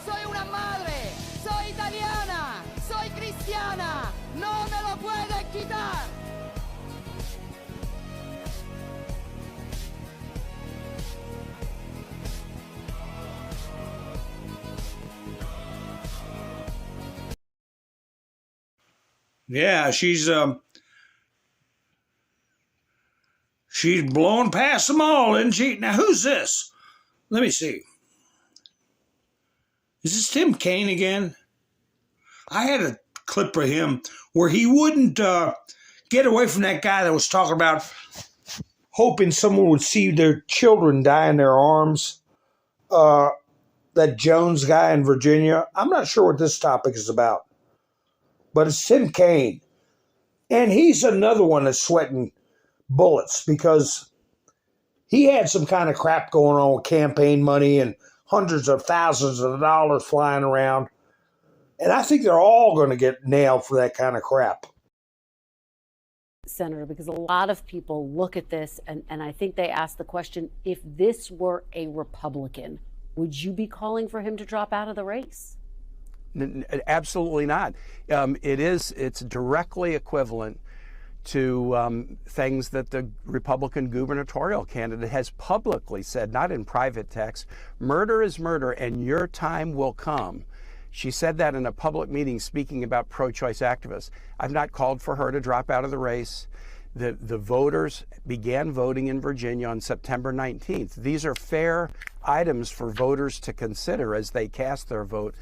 soy una madre, soy italiana, soy cristiana, no me lo pueden quitar. Yeah, she's blowing past them all, isn't she? Now, who's this? Let me see. Is this Tim Kaine again? I had a clip of him where he wouldn't get away from that guy that was talking about hoping someone would see their children die in their arms. That Jones guy in Virginia. I'm not sure what this topic is about. But it's Tim Kaine. And he's another one that's sweating bullets because he had some kind of crap going on with campaign money and hundreds of thousands of dollars flying around. And I think they're all going to get nailed for that kind of crap. Senator, because a lot of people look at this and I think they ask the question, if this were a Republican, would you be calling for him to drop out of the race? Absolutely not. It's directly equivalent to things that the Republican gubernatorial candidate has publicly said, not in private text. Murder is murder and your time will come. She said that in a public meeting speaking about pro-choice activists. I've not called for her to drop out of the race. The voters began voting in Virginia on September 19th. These are fair items for voters to consider as they cast their vote.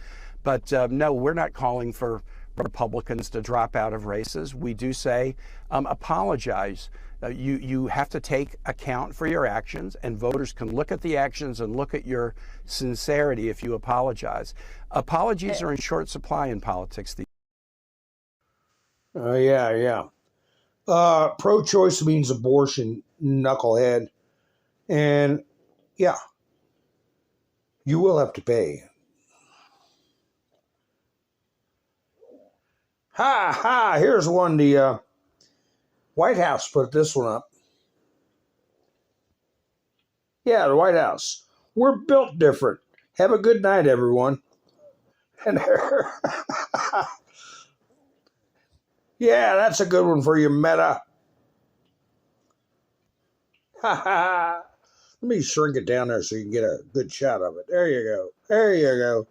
But no, we're not calling for Republicans to drop out of races. We do say apologize. You have to take account for your actions, and voters can look at the actions and look at your sincerity if you apologize. Apologies are in short supply in politics. Yeah. Pro-choice means abortion, knucklehead. And yeah, you will have to pay. Ha ha! Here's one. The White House put this one up. Yeah, the White House. We're built different. Have a good night, everyone. And yeah, that's a good one for you, Meta. Ha ha. Let me shrink it down there so you can get a good shot of it. There you go. There you go.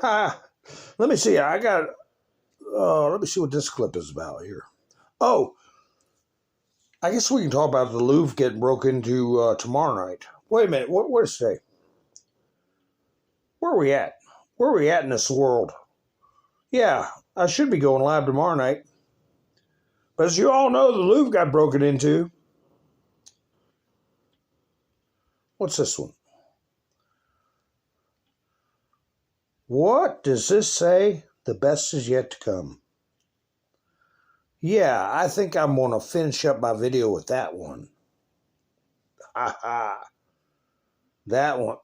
Ha. Let me see. Let me see what this clip is about here. Oh, I guess we can talk about the Louvre getting broke into tomorrow night. Wait a minute. What is today? Where are we at? Where are we at in this world? Yeah, I should be going live tomorrow night. But as you all know, the Louvre got broken into. What's this one? What does this say? The best is yet to come. Yeah, I think I'm going to finish up my video with that one. Ha ha. That one.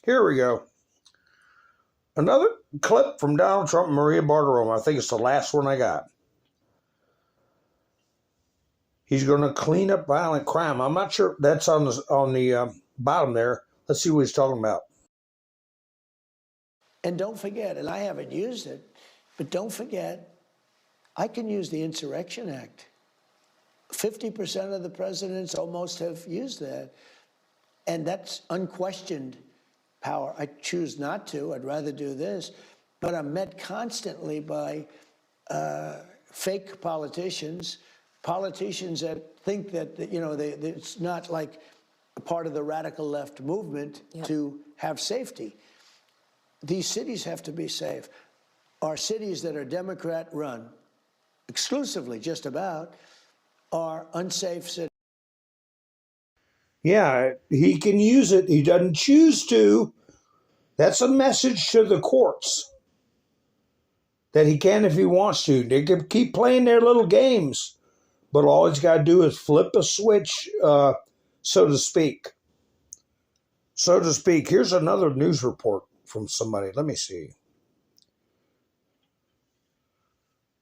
Here we go. Another clip from Donald Trump and Maria Bartiromo. I think it's the last one I got. He's going to clean up violent crime. I'm not sure that's on the bottom there. Let's see what he's talking about. And don't forget, and I haven't used it, but don't forget, I can use the Insurrection Act. 50% of the presidents almost have used that. And that's unquestioned power. I choose not to. I'd rather do this. But I'm met constantly by fake politicians that think that, it's not like a part of the radical left movement to have safety. These cities have to be safe. Our cities that are Democrat-run, exclusively just about, are unsafe cities. Yeah, he can use it. He doesn't choose to. That's a message to the courts that he can if he wants to. They can keep playing their little games, but all he's got to do is flip a switch, so to speak. So to speak. Here's another news report from somebody. Let me see.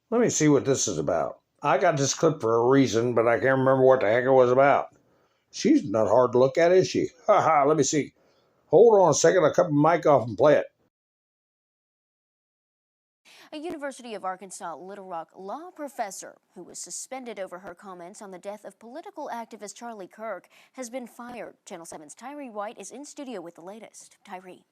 Let me see what this is about. I got this clip for a reason, but I can't remember what the heck it was about. She's not hard to look at, is she? Ha ha, let me see. Hold on a second. I'll cut my mic off and play it. A University of Arkansas Little Rock law professor who was suspended over her comments on the death of political activist Charlie Kirk has been fired. Channel 7's Tyree White is in studio with the latest. Tyree.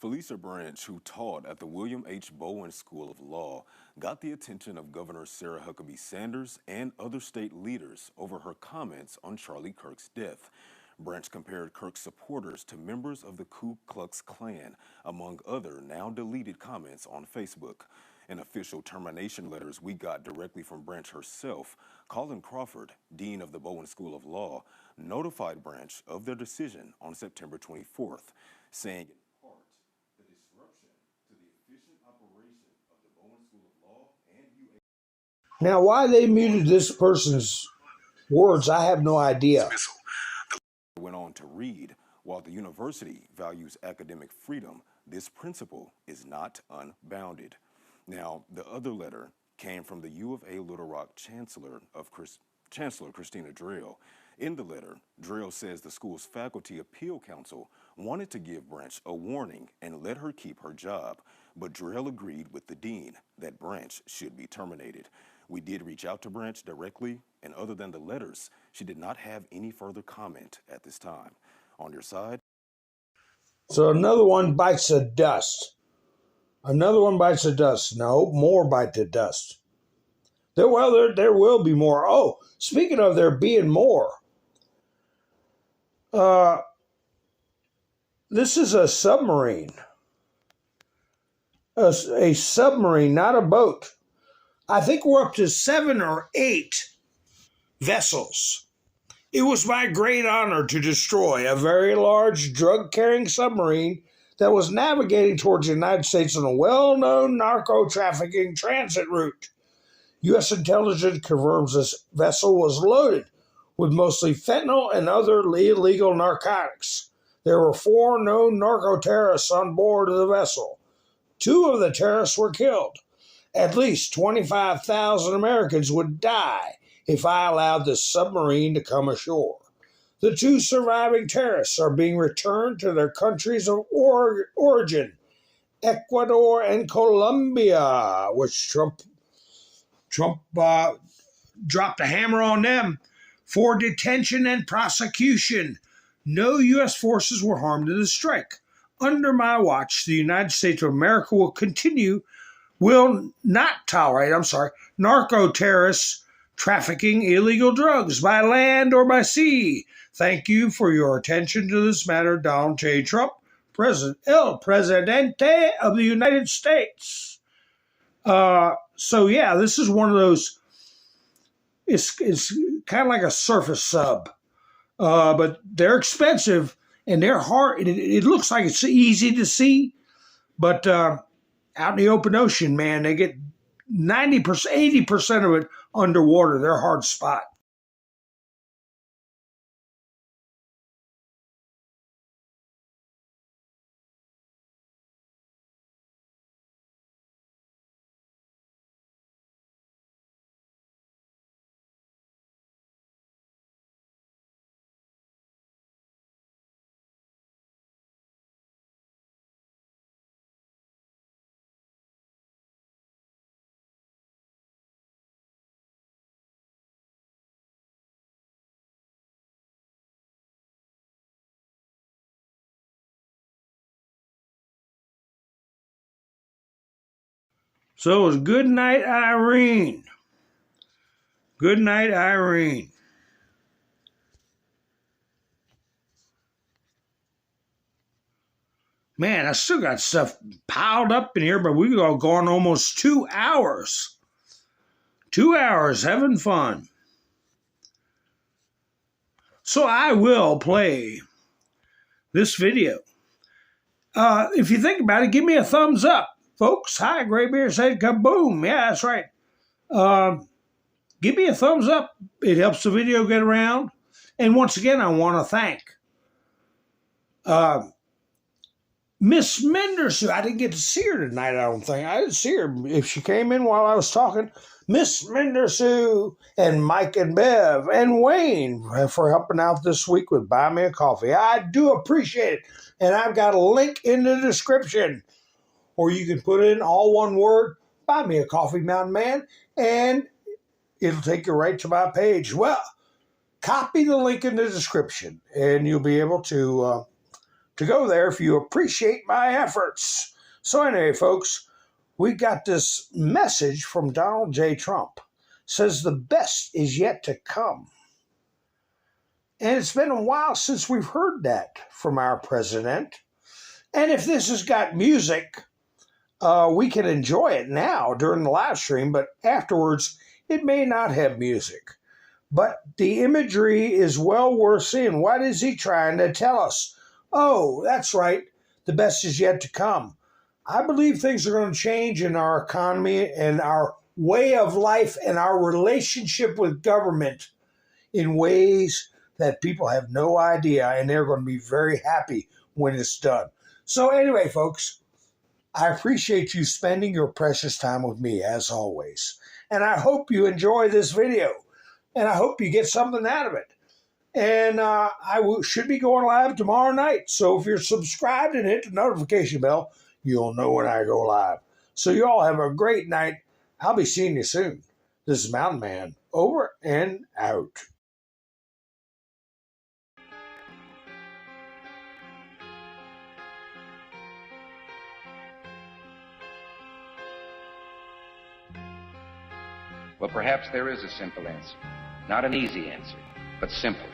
Felisa Branch, who taught at the William H. Bowen School of Law, got the attention of Governor Sarah Huckabee Sanders and other state leaders over her comments on Charlie Kirk's death. Branch compared Kirk's supporters to members of the Ku Klux Klan, among other now-deleted comments on Facebook. In official termination letters we got directly from Branch herself, Colin Crawford, dean of the Bowen School of Law, notified Branch of their decision on September 24th, saying, Now, why they muted this person's words, I have no idea. Went on to read, while the university values academic freedom, this principle is not unbounded. Now, the other letter came from the U of A Little Rock Chancellor Christina Drell. In the letter, Drell says the school's faculty appeal council wanted to give Branch a warning and let her keep her job, but Drell agreed with the dean that Branch should be terminated. We did reach out to Branch directly, and other than the letters, she did not have any further comment at this time. On your side? So another one bites the dust. Another one bites the dust. No, more bite the dust. There will be more. Oh, speaking of there being more. This is a submarine. A submarine, not a boat. I think we're up to 7 or 8 vessels. It was my great honor to destroy a very large drug-carrying submarine that was navigating towards the United States on a well-known narco-trafficking transit route. U.S. intelligence confirms this vessel was loaded with mostly fentanyl and other illegal narcotics. There were 4 known narco-terrorists on board of the vessel. 2 of the terrorists were killed. At least 25,000 Americans would die if I allowed the submarine to come ashore. The 2 surviving terrorists are being returned to their countries of origin, Ecuador and Colombia, which Trump dropped a hammer on them for detention and prosecution. No U.S. forces were harmed in the strike. Under my watch, the United States of America will not tolerate, narco-terrorists trafficking illegal drugs by land or by sea. Thank you for your attention to this matter, Donald J. Trump, El Presidente of the United States. This is one of those, it's kind of like a surface sub, but they're expensive and they're hard. It looks like it's easy to see, but out in the open ocean, man, they get 90%, 80% of it underwater. They're a hard spot. So it was good night, Irene. Good night, Irene. Man, I still got stuff piled up in here, but we've all gone almost 2 hours. 2 hours having fun. So I will play this video. If you think about it, give me a thumbs up. Folks, hi, Graybeard said kaboom. Yeah, that's right. Give me a thumbs up. It helps the video get around. And once again, I want to thank Miss Mendersu. I didn't get to see her tonight, I don't think. I didn't see her. If she came in while I was talking, Miss Mendersu and Mike and Bev and Wayne for helping out this week with Buy Me a Coffee. I do appreciate it. And I've got a link in the description. Or you can put in all one word, Buymeacoffeemountainman, and it'll take you right to my page. Well, copy the link in the description, and you'll be able to go there if you appreciate my efforts. So anyway, folks, we got this message from Donald J. Trump. Says the best is yet to come. And it's been a while since we've heard that from our president. And if this has got music, we can enjoy it now during the live stream, but afterwards it may not have music. But the imagery is well worth seeing. What is he trying to tell us? Oh, that's right. The best is yet to come. I believe things are going to change in our economy and our way of life and our relationship with government in ways that people have no idea, and they're going to be very happy when it's done. So anyway, folks, I appreciate you spending your precious time with me, as always. And I hope you enjoy this video. And I hope you get something out of it. And should be going live tomorrow night. So if you're subscribed and hit the notification bell, you'll know when I go live. So you all have a great night. I'll be seeing you soon. This is Mountain Man, over and out. Well, perhaps there is a simple answer. Not an easy answer, but simple.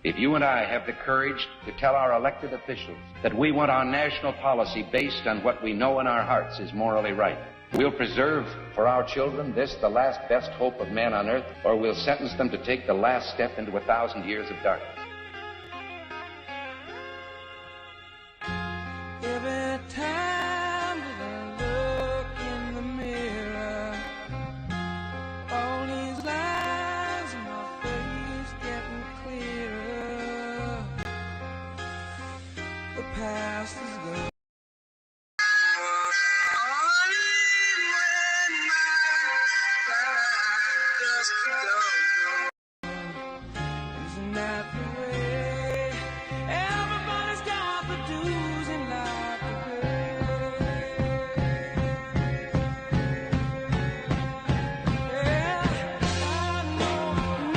If you and I have the courage to tell our elected officials that we want our national policy based on what we know in our hearts is morally right, we'll preserve for our children this, the last best hope of man on earth, or we'll sentence them to take the last step into 1,000 years of darkness. Every time that I look in the mirror, all these lines in my face get past is gone. Isn't that the way? Everybody's got the dues in life to pay. Yeah, I know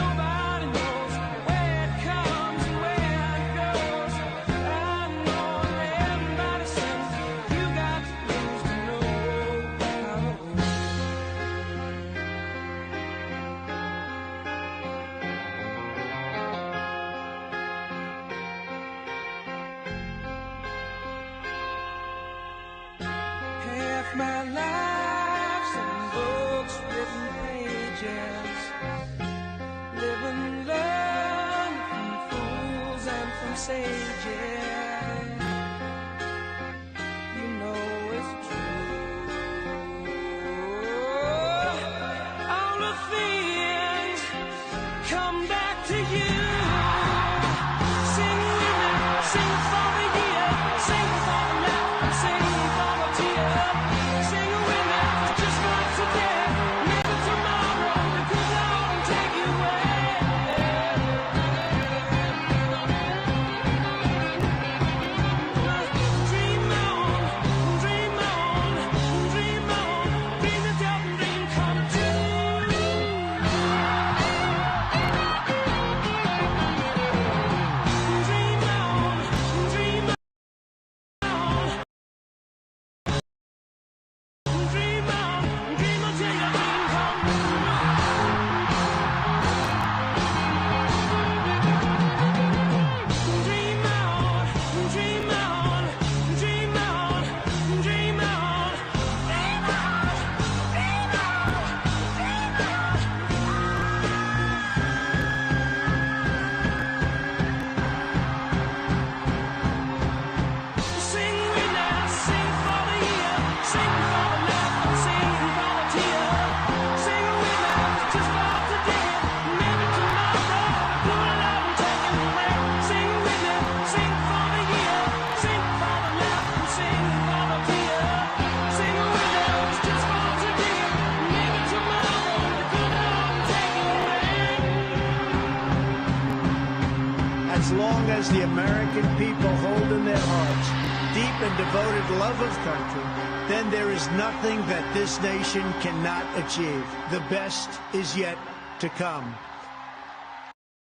nobody knows where it comes and where it goes. I know everybody says you got to lose to know how to win. Half my life's in books, written pages, living, learn from fools and from sages. You know it's true. All the things come back to you. Sing with me, sing for the year, sing for the laugh, and sing for the tear. Sing with me, just for today, maybe tomorrow the good Lord will take you away. Dream on, dream on, dream on, dream until the dream come true. Dream on, dream on. Dream on, dream until your dream come true. Dream on, dream on, dream on, dream on, dream on, dream Sing with us, sing for the year, sing for the laugh, and sing for the tear. Sing with us just for today, maybe tomorrow the Lord will take you away. Sing with me, sing for the year, sing for the laugh, and sing for the tear. Sing with us just for today, maybe tomorrow the Lord will take you away. As long as the American people hold in their hearts deep and devoted love of country, then there is nothing that this nation cannot achieve. The best is yet to come.